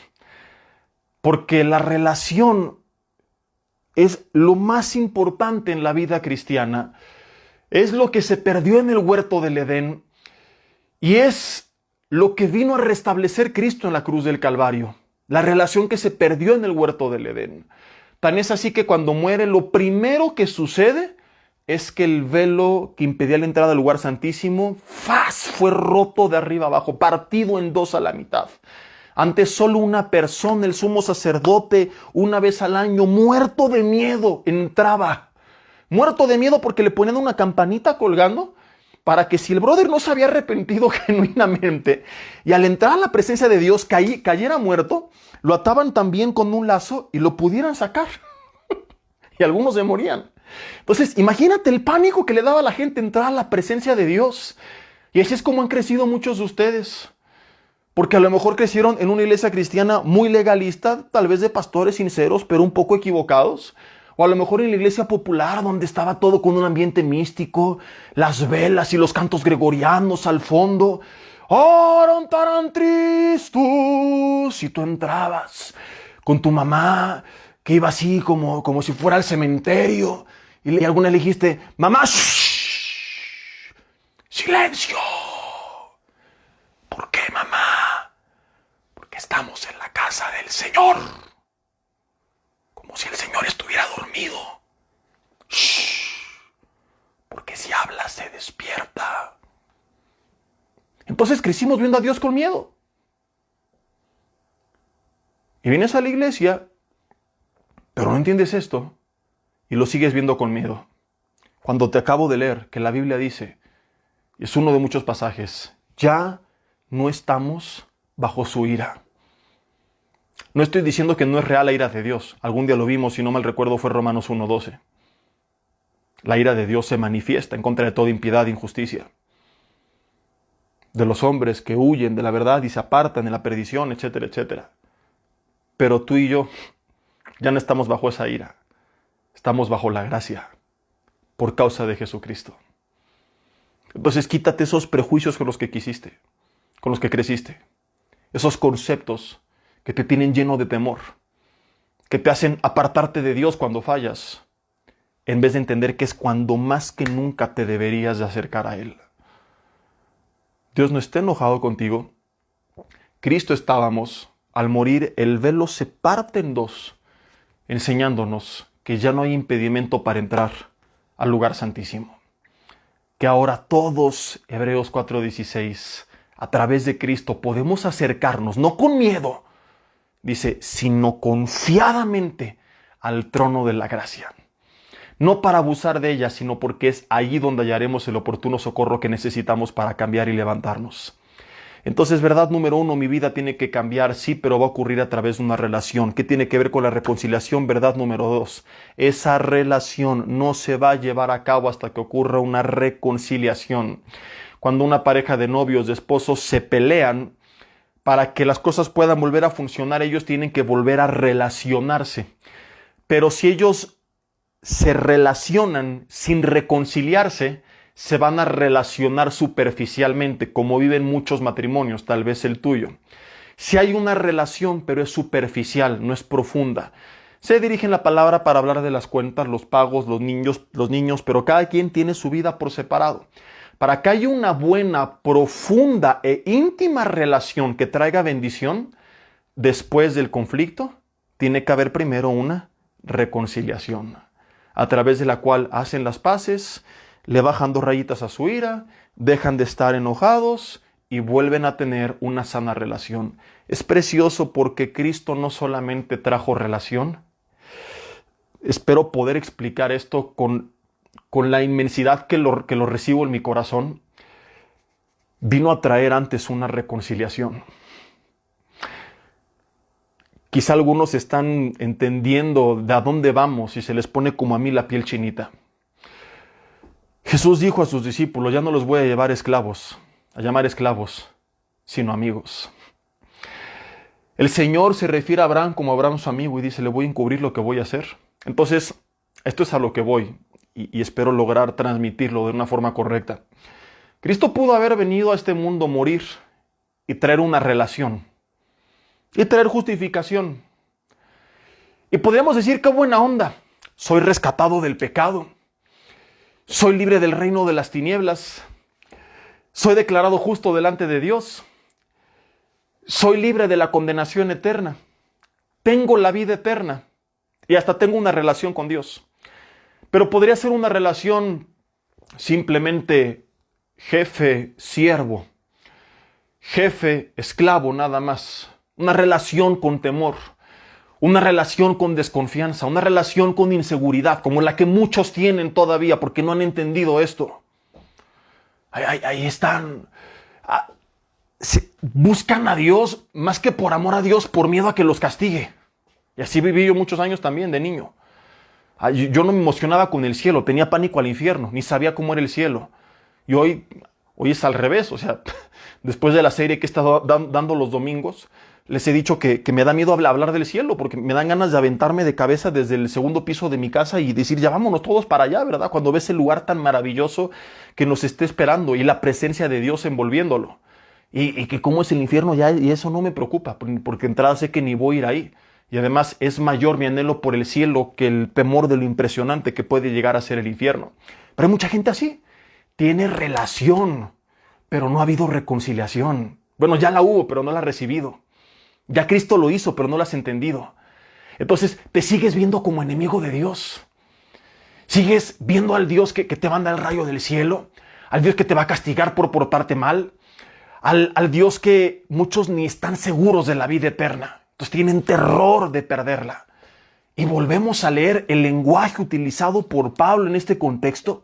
Porque la relación es lo más importante en la vida cristiana. Es lo que se perdió en el huerto del Edén y es lo que vino a restablecer Cristo en la cruz del Calvario. La relación que se perdió en el huerto del Edén. Tan es así que cuando muere, lo primero que sucede es que el velo que impedía la entrada al lugar santísimo, ¡faz!, fue roto de arriba abajo, partido en dos a la mitad. Antes solo una persona, el sumo sacerdote, una vez al año, muerto de miedo, entraba. Muerto de miedo porque le ponían una campanita colgando para que si el brother no se había arrepentido genuinamente y al entrar a la presencia de Dios cayera muerto, lo ataban también con un lazo y lo pudieran sacar. Y algunos se morían. Entonces, imagínate el pánico que le daba a la gente entrar a la presencia de Dios. Y así es como han crecido muchos de ustedes. Porque a lo mejor crecieron en una iglesia cristiana muy legalista, tal vez de pastores sinceros, pero un poco equivocados. O a lo mejor en la iglesia popular, donde estaba todo con un ambiente místico, las velas y los cantos gregorianos al fondo. ¡Oran taran tristus! Y tú entrabas con tu mamá, que iba así como si fuera al cementerio. Y alguna le dijiste, mamá, shh, silencio. ¿Por qué, mamá? Porque estamos en la casa del Señor. Como si el Señor estuviera dormido. Shh, porque si habla se despierta. Entonces crecimos viendo a Dios con miedo. Y vienes a la iglesia, pero no entiendes esto y lo sigues viendo con miedo. Cuando te acabo de leer que la Biblia dice, y es uno de muchos pasajes, ya no estamos bajo su ira. No estoy diciendo que no es real la ira de Dios. Algún día lo vimos, si no mal recuerdo, fue Romanos 1:12. La ira de Dios se manifiesta en contra de toda impiedad e injusticia. De los hombres que huyen de la verdad y se apartan en la perdición, etcétera, etcétera. Pero tú y yo ya no estamos bajo esa ira. Estamos bajo la gracia por causa de Jesucristo. Entonces quítate esos prejuicios con los que quisiste, con los que creciste. Esos conceptos que te tienen lleno de temor, que te hacen apartarte de Dios cuando fallas, en vez de entender que es cuando más que nunca te deberías de acercar a Él. Dios no está enojado contigo. Cristo estábamos, al morir, el velo se parte en dos, enseñándonos que ya no hay impedimento para entrar al lugar santísimo. Que ahora todos, Hebreos 4:16, a través de Cristo podemos acercarnos, no con miedo, dice, sino confiadamente al trono de la gracia. No para abusar de ella, sino porque es allí donde hallaremos el oportuno socorro que necesitamos para cambiar y levantarnos. Entonces, verdad número 1, mi vida tiene que cambiar, sí, pero va a ocurrir a través de una relación. ¿Qué tiene que ver con la reconciliación? Verdad número 2, esa relación no se va a llevar a cabo hasta que ocurra una reconciliación. Cuando una pareja de novios, de esposos se pelean, para que las cosas puedan volver a funcionar, ellos tienen que volver a relacionarse. Pero si ellos se relacionan sin reconciliarse, se van a relacionar superficialmente, como viven muchos matrimonios, tal vez el tuyo. Si hay una relación, pero es superficial, no es profunda. Se dirigen la palabra para hablar de las cuentas, los pagos, los niños, pero cada quien tiene su vida por separado. Para que haya una buena, profunda e íntima relación que traiga bendición, después del conflicto, tiene que haber primero una reconciliación, a través de la cual hacen las paces, le bajan 2 rayitas a su ira, dejan de estar enojados y vuelven a tener una sana relación. Es precioso porque Cristo no solamente trajo relación. Espero poder explicar esto con la inmensidad que lo recibo en mi corazón. Vino a traer antes una reconciliación. Quizá algunos están entendiendo de a dónde vamos y se les pone como a mí la piel chinita. Jesús dijo a sus discípulos, ya no los voy a llamar esclavos, sino amigos. El Señor se refiere a Abraham como Abraham su amigo y dice, le voy a encubrir lo que voy a hacer. Entonces, esto es a lo que voy y espero lograr transmitirlo de una forma correcta. Cristo pudo haber venido a este mundo, morir y traer una relación y traer justificación. Y podríamos decir, qué buena onda, soy rescatado del pecado. Soy libre del reino de las tinieblas. Soy declarado justo delante de Dios. Soy libre de la condenación eterna. Tengo la vida eterna. Y hasta tengo una relación con Dios. Pero podría ser una relación simplemente jefe-siervo. Jefe-esclavo nada más. Una relación con temor. Una relación con desconfianza, una relación con inseguridad, como la que muchos tienen todavía porque no han entendido esto. Ahí están. Buscan a Dios más que por amor a Dios, por miedo a que los castigue. Y así viví yo muchos años también de niño. Yo no me emocionaba con el cielo, tenía pánico al infierno, ni sabía cómo era el cielo. Y hoy es al revés, o sea, después de la serie que he estado dando los domingos, les he dicho que me da miedo hablar del cielo, porque me dan ganas de aventarme de cabeza desde el 2º piso de mi casa y decir, ya vámonos todos para allá, ¿verdad? Cuando ves el lugar tan maravilloso que nos esté esperando y la presencia de Dios envolviéndolo. Y que cómo es el infierno ya, y eso no me preocupa, porque de entrada sé que ni voy a ir ahí. Y además es mayor mi anhelo por el cielo que el temor de lo impresionante que puede llegar a ser el infierno. Pero hay mucha gente así. Tiene relación, pero no ha habido reconciliación. Bueno, ya la hubo, pero no la ha recibido. Ya Cristo lo hizo, pero no lo has entendido. Entonces te sigues viendo como enemigo de Dios. Sigues viendo al Dios que te manda el rayo del cielo, al Dios que te va a castigar por portarte mal, al Dios que muchos ni están seguros de la vida eterna. Entonces tienen terror de perderla. Y volvemos a leer el lenguaje utilizado por Pablo en este contexto.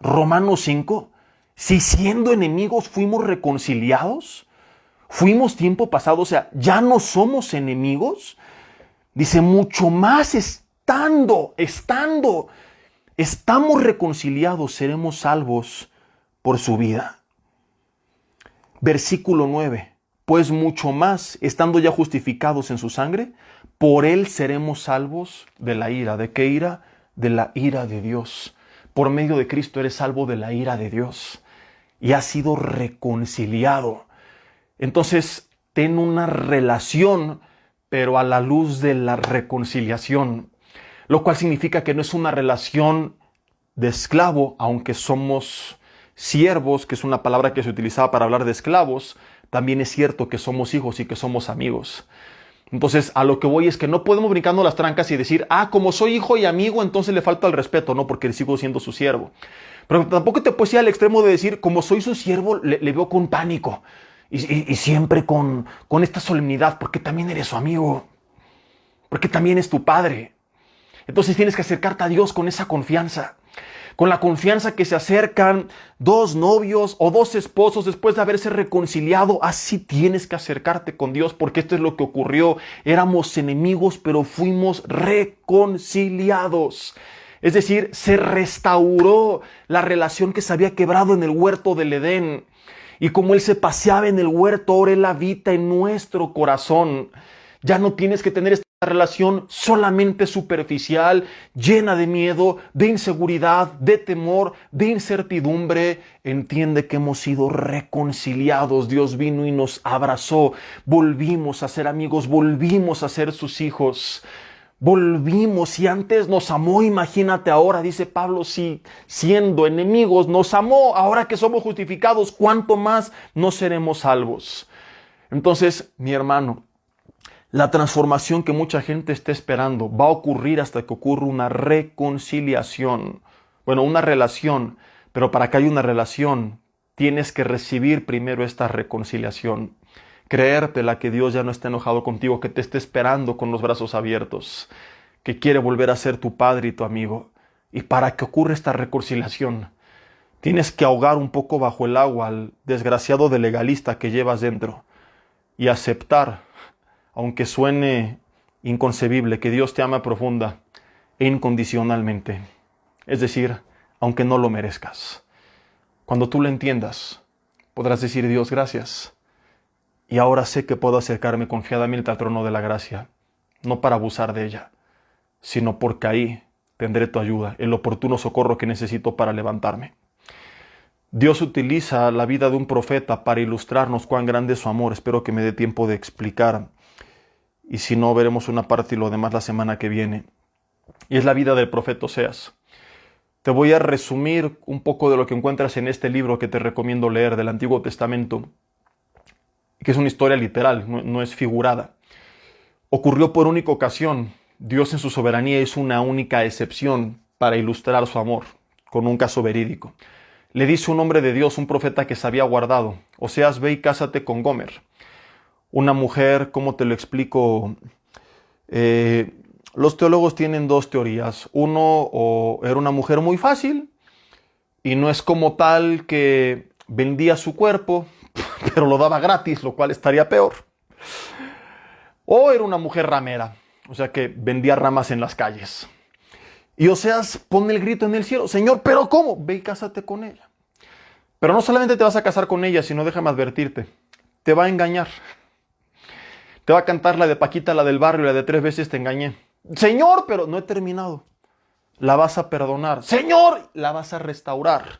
Romanos 5. Si siendo enemigos fuimos reconciliados, fuimos tiempo pasado, o sea, ya no somos enemigos. Dice, mucho más estamos reconciliados, seremos salvos por su vida. Versículo 9. Pues mucho más, estando ya justificados en su sangre, por él seremos salvos de la ira. ¿De qué ira? De la ira de Dios. Por medio de Cristo eres salvo de la ira de Dios. Y has sido reconciliado. Entonces, ten una relación, pero a la luz de la reconciliación. Lo cual significa que no es una relación de esclavo, aunque somos siervos, que es una palabra que se utilizaba para hablar de esclavos. También es cierto que somos hijos y que somos amigos. Entonces, a lo que voy es que no podemos brincando las trancas y decir, como soy hijo y amigo, entonces le falta el respeto. No, porque sigo siendo su siervo. Pero tampoco te puedes ir al extremo de decir, como soy su siervo, le veo con pánico. Y siempre con esta solemnidad, porque también eres su amigo. Porque también es tu padre. Entonces tienes que acercarte a Dios con esa confianza. Con la confianza que se acercan dos novios o dos esposos después de haberse reconciliado. Así tienes que acercarte con Dios, porque esto es lo que ocurrió. Éramos enemigos, pero fuimos reconciliados. Es decir, se restauró la relación que se había quebrado en el huerto del Edén. Y como Él se paseaba en el huerto, ahora Él habita en nuestro corazón. Ya no tienes que tener esta relación solamente superficial, llena de miedo, de inseguridad, de temor, de incertidumbre. Entiende que hemos sido reconciliados. Dios vino y nos abrazó. Volvimos a ser amigos, volvimos a ser sus hijos. Volvimos, si antes nos amó, imagínate ahora, dice Pablo, si siendo enemigos nos amó, ahora que somos justificados, ¿cuánto más no seremos salvos? Entonces, mi hermano, la transformación que mucha gente está esperando va a ocurrir hasta que ocurra una reconciliación. Bueno, una relación, pero para que haya una relación, tienes que recibir primero esta reconciliación. Creértela que Dios ya no está enojado contigo, que te está esperando con los brazos abiertos, que quiere volver a ser tu padre y tu amigo. Y para que ocurra esta reconciliación, tienes que ahogar un poco bajo el agua al desgraciado de legalista que llevas dentro y aceptar, aunque suene inconcebible, que Dios te ama profunda e incondicionalmente. Es decir, aunque no lo merezcas. Cuando tú lo entiendas, podrás decir: Dios, gracias. Y ahora sé que puedo acercarme confiadamente al trono de la gracia, no para abusar de ella, sino porque ahí tendré tu ayuda, el oportuno socorro que necesito para levantarme. Dios utiliza la vida de un profeta para ilustrarnos cuán grande es su amor. Espero que me dé tiempo de explicar. Y si no, veremos una parte y lo demás la semana que viene. Y es la vida del profeta Oseas. Te voy a resumir un poco de lo que encuentras en este libro que te recomiendo leer del Antiguo Testamento, que es una historia literal, no es figurada. Ocurrió por única ocasión. Dios en su soberanía hizo una única excepción para ilustrar su amor, con un caso verídico. Le dice un hombre de Dios, un profeta que se había guardado: Oseas, ve y cásate con Gomer. Una mujer, ¿cómo te lo explico? Los teólogos tienen dos teorías. Uno, o era una mujer muy fácil, y no es como tal que vendía su cuerpo, pero lo daba gratis, lo cual estaría peor. O era una mujer ramera, o sea que vendía ramas en las calles. Y Oseas pone el grito en el cielo: Señor, ¿pero cómo? Ve y cásate con ella. Pero no solamente te vas a casar con ella, sino déjame advertirte, te va a engañar. Te va a cantar la de Paquita, la del barrio, la de 3 veces te engañé. Señor, pero no he terminado. La vas a perdonar. Señor, la vas a restaurar.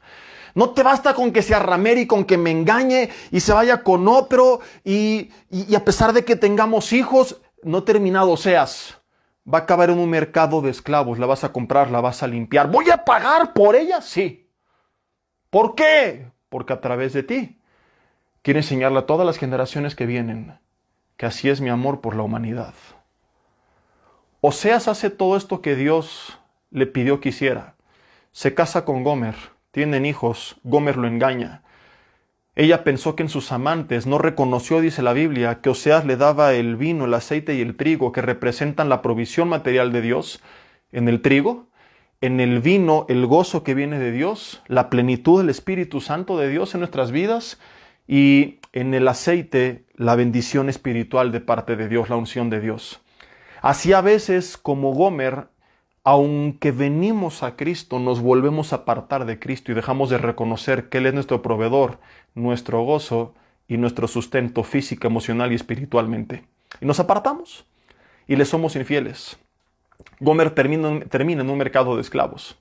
No te basta con que sea ramera y con que me engañe y se vaya con otro y a pesar de que tengamos hijos, no he terminado. Oseas, va a acabar en un mercado de esclavos. La vas a comprar, la vas a limpiar. ¿Voy a pagar por ella? Sí. ¿Por qué? Porque a través de ti quiero enseñarle a todas las generaciones que vienen que así es mi amor por la humanidad. Oseas hace todo esto que Dios le pidió que hiciera. Se casa con Gomer, tienen hijos, Gomer lo engaña. Ella pensó que en sus amantes, no reconoció, dice la Biblia, que Oseas le daba el vino, el aceite y el trigo, que representan la provisión material de Dios. En el trigo, en el vino, el gozo que viene de Dios, la plenitud del Espíritu Santo de Dios en nuestras vidas, y en el aceite, la bendición espiritual de parte de Dios, la unción de Dios. Así a veces, como Gomer, aunque venimos a Cristo, nos volvemos a apartar de Cristo y dejamos de reconocer que Él es nuestro proveedor, nuestro gozo y nuestro sustento físico, emocional y espiritualmente. Y nos apartamos y le somos infieles. Gomer termina en un mercado de esclavos.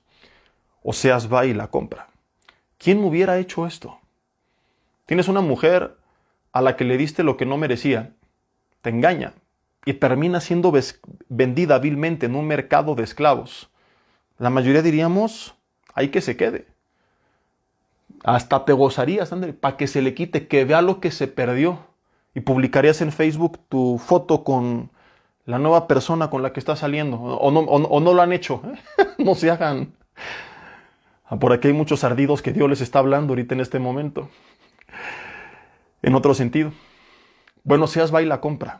Oseas va y la compra. ¿Quién hubiera hecho esto? Tienes una mujer a la que le diste lo que no merecía, te engaña y termina siendo vendida vilmente en un mercado de esclavos. La mayoría diríamos: hay que se quede. Hasta te gozarías, André, para que se le quite, que vea lo que se perdió. Y publicarías en Facebook tu foto con la nueva persona con la que estás saliendo. O no lo han hecho. No se hagan. Por aquí hay muchos ardidos que Dios les está hablando ahorita en este momento. En otro sentido, bueno, Oseas va y la compra,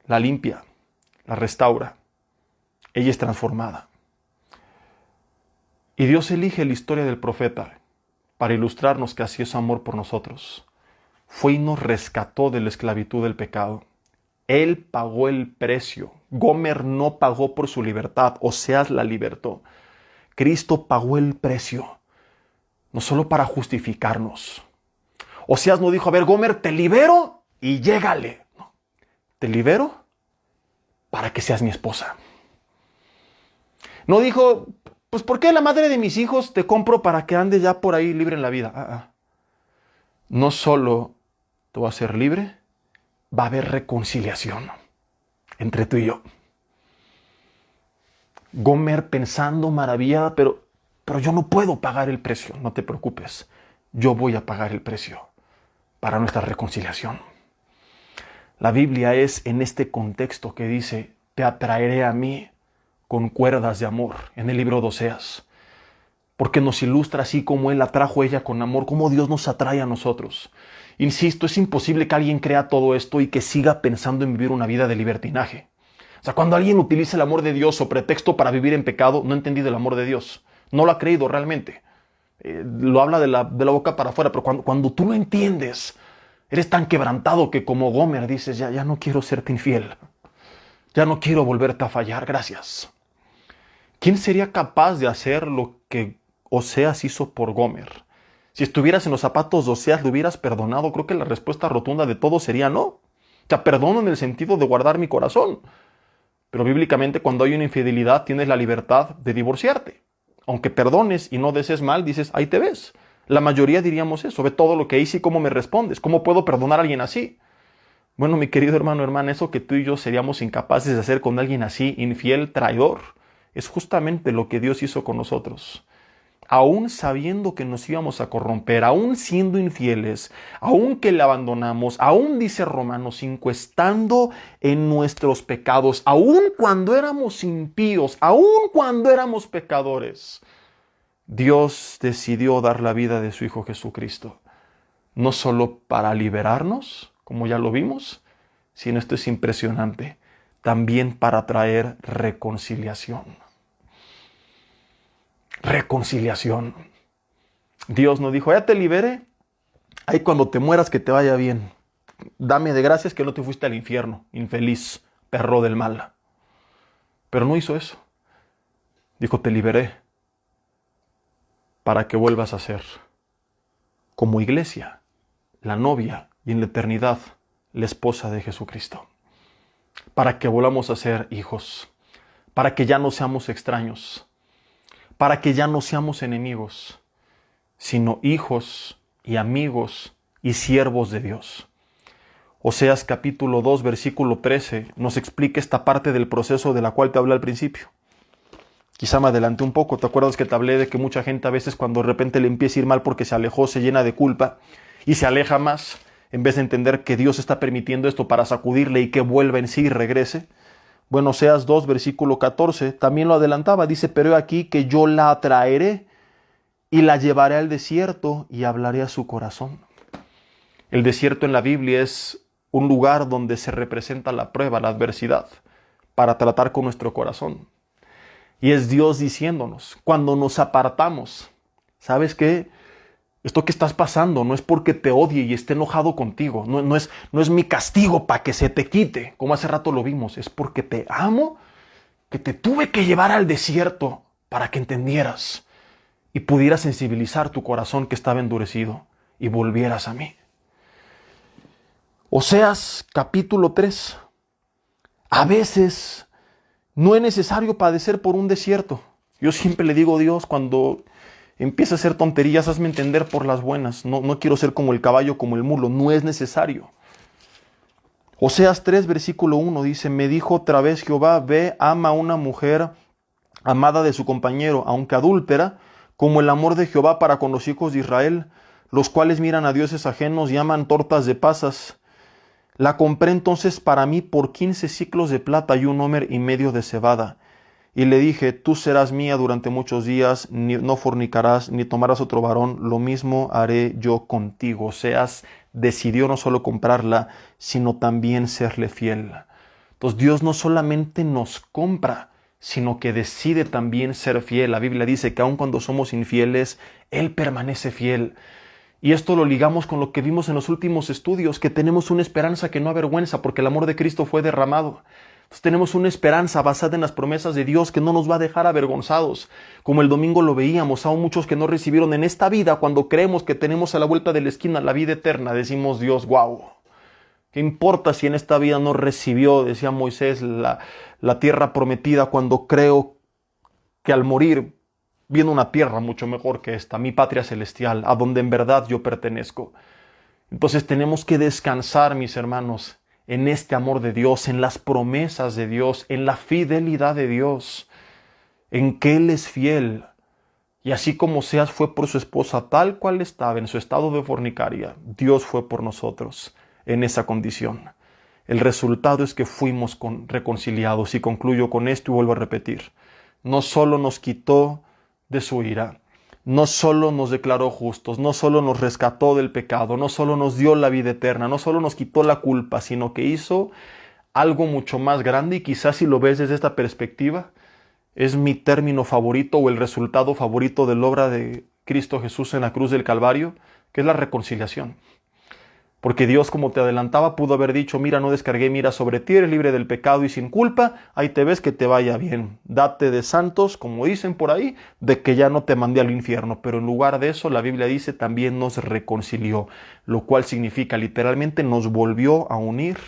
la limpia, la restaura. ella es transformada. Y Dios elige la historia del profeta para ilustrarnos que así es su amor por nosotros. Fue y nos rescató de la esclavitud del pecado. Él pagó el precio. Gomer no pagó por su libertad, Oseas la libertó. Cristo pagó el precio, no solo para justificarnos. Oseas no dijo, a ver, Gomer, te libero y llégale. No, te libero para que seas mi esposa. No dijo, pues ¿por qué la madre de mis hijos te compro para que andes ya por ahí libre en la vida? No solo te voy a hacer libre, va a haber reconciliación entre tú y yo. Gomer pensando maravillada, pero yo no puedo pagar el precio. No te preocupes, yo voy a pagar el precio para nuestra reconciliación. La Biblia es en este contexto que dice, te atraeré a mí con cuerdas de amor, en el libro de Oseas, porque nos ilustra así como Él atrajo a ella con amor, como Dios nos atrae a nosotros. Insisto, es imposible que alguien crea todo esto y que siga pensando en vivir una vida de libertinaje. O sea, cuando alguien utiliza el amor de Dios o pretexto para vivir en pecado, no ha entendido el amor de Dios. No lo ha creído realmente. Lo habla de la boca para afuera, pero cuando tú lo entiendes, eres tan quebrantado que como Gomer dices, ya no quiero serte infiel. Ya no quiero volverte a fallar, gracias. ¿Quién sería capaz de hacer lo que Oseas hizo por Gomer? Si estuvieras en los zapatos de Oseas, ¿lo hubieras perdonado? Creo que la respuesta rotunda de todo sería no. O sea, perdono en el sentido de guardar mi corazón. Pero bíblicamente cuando hay una infidelidad tienes la libertad de divorciarte. Aunque perdones y no desees mal, dices, ahí te ves. La mayoría diríamos eso, ve todo lo que hice y cómo me respondes. ¿Cómo puedo perdonar a alguien así? Bueno, mi querido hermano, hermana, eso que tú y yo seríamos incapaces de hacer con alguien así, infiel, traidor, es justamente lo que Dios hizo con nosotros. Aún sabiendo que nos íbamos a corromper, aún siendo infieles, aún que le abandonamos, aún dice Romanos 5, estando en nuestros pecados, aún cuando éramos impíos, aún cuando éramos pecadores, Dios decidió dar la vida de su Hijo Jesucristo, no solo para liberarnos, como ya lo vimos, sino esto es impresionante, también para traer reconciliación. Reconciliación. Dios nos dijo, ya te liberé, ahí cuando te mueras que te vaya bien. Dame de gracias que no te fuiste al infierno, infeliz, perro del mal. Pero no hizo eso. Dijo, te liberé para que vuelvas a ser como iglesia, la novia y en la eternidad la esposa de Jesucristo. Para que volvamos a ser hijos, para que ya no seamos extraños, para que ya no seamos enemigos, sino hijos y amigos y siervos de Dios. Oseas capítulo 2, versículo 13 nos explica esta parte del proceso de la cual te hablé al principio. Quizá me adelanté un poco, ¿te acuerdas que te hablé de que mucha gente a veces cuando de repente le empieza a ir mal porque se alejó, se llena de culpa y se aleja más, en vez de entender que Dios está permitiendo esto para sacudirle y que vuelva en sí y regrese? Bueno, Oseas 2, versículo 14, también lo adelantaba, dice, pero he aquí que yo la atraeré y la llevaré al desierto y hablaré a su corazón. El desierto en la Biblia es un lugar donde se representa la prueba, la adversidad, para tratar con nuestro corazón. Y es Dios diciéndonos, cuando nos apartamos, ¿sabes qué? Esto que estás pasando no es porque te odie y esté enojado contigo. No es mi castigo para que se te quite, como hace rato lo vimos. Es porque te amo, que te tuve que llevar al desierto para que entendieras y pudieras sensibilizar tu corazón que estaba endurecido y volvieras a mí. Oseas capítulo 3. A veces no es necesario padecer por un desierto. Yo siempre le digo a Dios cuando empieza a hacer tonterías, hazme entender por las buenas. No quiero ser como el caballo, como el mulo. No es necesario. Oseas 3, versículo 1 dice, me dijo otra vez Jehová, ve, ama a una mujer amada de su compañero, aunque adúltera, como el amor de Jehová para con los hijos de Israel, los cuales miran a dioses ajenos y aman tortas de pasas. La compré entonces para mí por 15 siclos de plata y 1 homer y medio de cebada. Y le dije, tú serás mía durante muchos días, no fornicarás, ni tomarás otro varón, lo mismo haré yo contigo. Oseas decidió no solo comprarla, sino también serle fiel. Entonces Dios no solamente nos compra, sino que decide también ser fiel. La Biblia dice que aun cuando somos infieles, Él permanece fiel. Y esto lo ligamos con lo que vimos en los últimos estudios, que tenemos una esperanza que no avergüenza porque el amor de Cristo fue derramado. Entonces tenemos una esperanza basada en las promesas de Dios que no nos va a dejar avergonzados. Como el domingo lo veíamos, aún muchos que no recibieron en esta vida, cuando creemos que tenemos a la vuelta de la esquina la vida eterna, decimos: Dios, wow, ¿qué importa si en esta vida no recibió, decía Moisés, la tierra prometida, cuando creo que al morir viene una tierra mucho mejor que esta, mi patria celestial, a donde en verdad yo pertenezco? Entonces tenemos que descansar, mis hermanos, en este amor de Dios, en las promesas de Dios, en la fidelidad de Dios, en que Él es fiel. Y así como Oseas fue por su esposa tal cual estaba, en su estado de fornicaria, Dios fue por nosotros en esa condición. El resultado es que fuimos reconciliados. Y concluyo con esto y vuelvo a repetir: no solo nos quitó de su ira, no solo nos declaró justos, no solo nos rescató del pecado, no solo nos dio la vida eterna, no solo nos quitó la culpa, sino que hizo algo mucho más grande. Y quizás, si lo ves desde esta perspectiva, es mi término favorito o el resultado favorito de la obra de Cristo Jesús en la cruz del Calvario, que es la reconciliación. Porque Dios, como te adelantaba, pudo haber dicho: mira, no descargué mi ira sobre ti, eres libre del pecado y sin culpa, ahí te ves, que te vaya bien, date de santos, como dicen por ahí, de que ya no te mandé al infierno. Pero en lugar de eso, la Biblia dice, también nos reconcilió, lo cual significa literalmente nos volvió a unir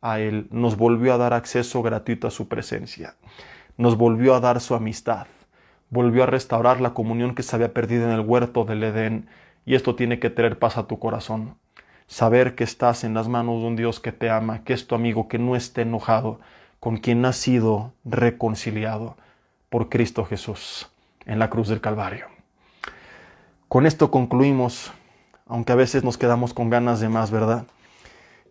a Él, nos volvió a dar acceso gratuito a su presencia, nos volvió a dar su amistad, volvió a restaurar la comunión que se había perdido en el huerto del Edén. Y esto tiene que traer paz a tu corazón. Saber que estás en las manos de un Dios que te ama, que es tu amigo, que no esté enojado, con quien has sido reconciliado por Cristo Jesús en la cruz del Calvario. Con esto concluimos, aunque a veces nos quedamos con ganas de más, ¿verdad?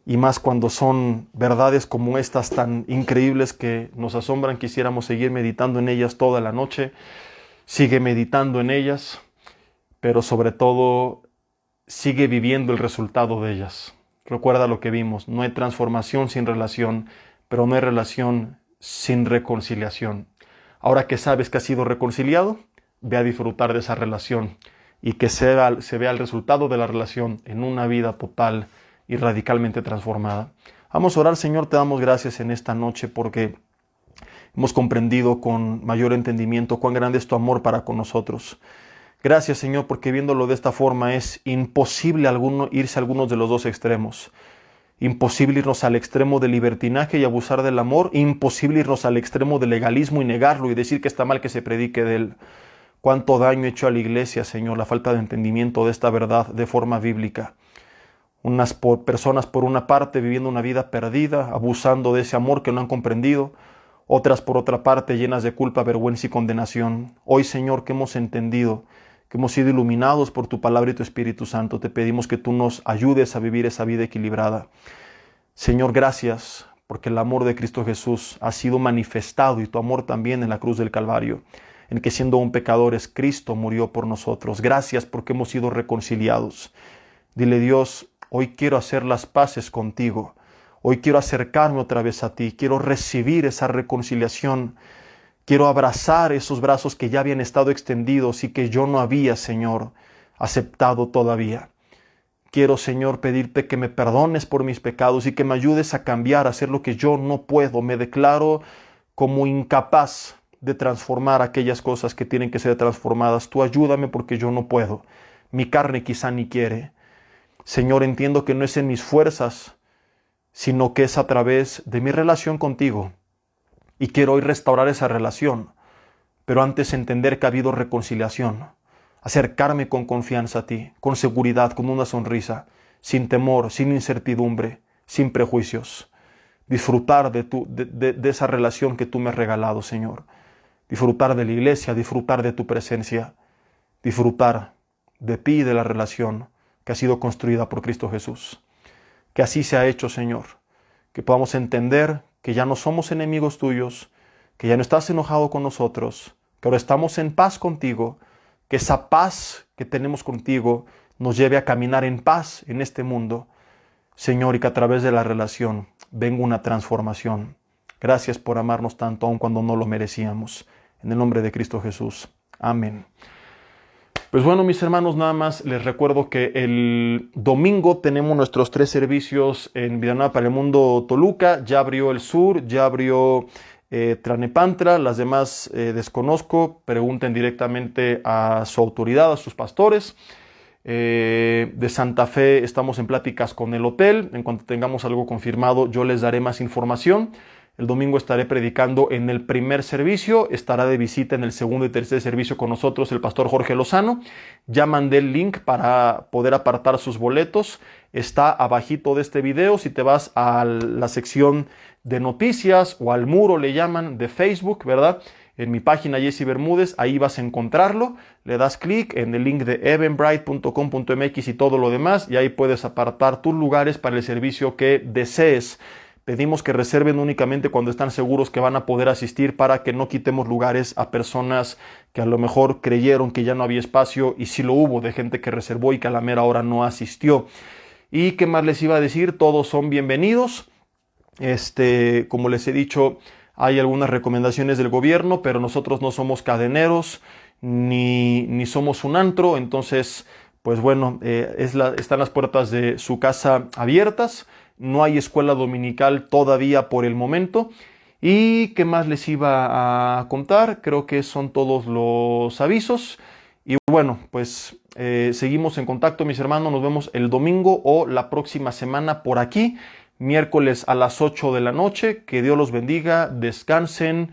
Y más cuando son verdades como estas tan increíbles que nos asombran, quisiéramos seguir meditando en ellas toda la noche. Sigue meditando en ellas, pero sobre todo sigue viviendo el resultado de ellas. Recuerda lo que vimos: no hay transformación sin relación, pero no hay relación sin reconciliación. Ahora que sabes que has sido reconciliado, ve a disfrutar de esa relación y que se vea el resultado de la relación en una vida total y radicalmente transformada. Vamos a orar. Señor, te damos gracias en esta noche porque hemos comprendido con mayor entendimiento cuán grande es tu amor para con nosotros. Gracias, Señor, porque viéndolo de esta forma es imposible irse a algunos de los dos extremos. Imposible irnos al extremo del libertinaje y abusar del amor. Imposible irnos al extremo del legalismo y negarlo y decir que está mal que se predique de él. Cuánto daño ha hecho a la iglesia, Señor, la falta de entendimiento de esta verdad de forma bíblica. Unas personas por una parte viviendo una vida perdida, abusando de ese amor que no han comprendido. Otras por otra parte llenas de culpa, vergüenza y condenación. Hoy, Señor, que hemos entendido, que hemos sido iluminados por tu palabra y tu Espíritu Santo, te pedimos que tú nos ayudes a vivir esa vida equilibrada. Señor, gracias, porque el amor de Cristo Jesús ha sido manifestado, y tu amor también, en la cruz del Calvario, en que siendo aún pecadores, Cristo murió por nosotros. Gracias porque hemos sido reconciliados. Dile: Dios, hoy quiero hacer las paces contigo. Hoy quiero acercarme otra vez a ti. Quiero recibir esa reconciliación. Quiero abrazar esos brazos que ya habían estado extendidos y que yo no había, Señor, aceptado todavía. Quiero, Señor, pedirte que me perdones por mis pecados y que me ayudes a cambiar, a hacer lo que yo no puedo. Me declaro como incapaz de transformar aquellas cosas que tienen que ser transformadas. Tú ayúdame porque yo no puedo. Mi carne quizá ni quiere. Señor, entiendo que no es en mis fuerzas, sino que es a través de mi relación contigo. Y quiero hoy restaurar esa relación, pero antes entender que ha habido reconciliación. Acercarme con confianza a ti, con seguridad, con una sonrisa, sin temor, sin incertidumbre, sin prejuicios. Disfrutar de esa relación que tú me has regalado, Señor. Disfrutar de la iglesia, disfrutar de tu presencia. Disfrutar de ti y de la relación que ha sido construida por Cristo Jesús. Que así se ha hecho, Señor. Que podamos entender que ya no somos enemigos tuyos, que ya no estás enojado con nosotros, que ahora estamos en paz contigo, que esa paz que tenemos contigo nos lleve a caminar en paz en este mundo, Señor, y que a través de la relación venga una transformación Gracias por amarnos tanto, aun cuando no lo merecíamos. En el nombre de Cristo Jesús. Amén. Pues bueno, mis hermanos, nada más les recuerdo que el domingo tenemos nuestros 3 servicios en Villanueva para el Mundo Toluca. Ya abrió el sur, ya abrió Tlalnepantla, las demás desconozco. Pregunten directamente a su autoridad, a sus pastores. De Santa Fe estamos en pláticas con el hotel. En cuanto tengamos algo confirmado, yo les daré más información. El domingo estaré predicando en el primer servicio, estará de visita en el segundo y tercer servicio con nosotros el pastor Jorge Lozano. Ya mandé el link para poder apartar sus boletos. Está abajito de este video. Si te vas a la sección de noticias o al muro le llaman de Facebook, ¿verdad? En mi página Jesse Bermúdez, ahí vas a encontrarlo. Le das clic en el link de eventbrite.com.mx y todo lo demás y ahí puedes apartar tus lugares para el servicio que desees. Pedimos que reserven únicamente cuando están seguros que van a poder asistir para que no quitemos lugares a personas que a lo mejor creyeron que ya no había espacio y sí lo hubo, de gente que reservó y que a la mera hora no asistió. ¿Y qué más les iba a decir? Todos son bienvenidos. Como les he dicho, hay algunas recomendaciones del gobierno, pero nosotros no somos cadeneros ni somos un antro. Entonces, pues bueno, están las puertas de su casa abiertas. No hay escuela dominical todavía por el momento. ¿Y qué más les iba a contar? Creo que son todos los avisos. Y bueno, pues seguimos en contacto, mis hermanos. Nos vemos el domingo o la próxima semana por aquí. Miércoles a las 8 de la noche. Que Dios los bendiga. Descansen.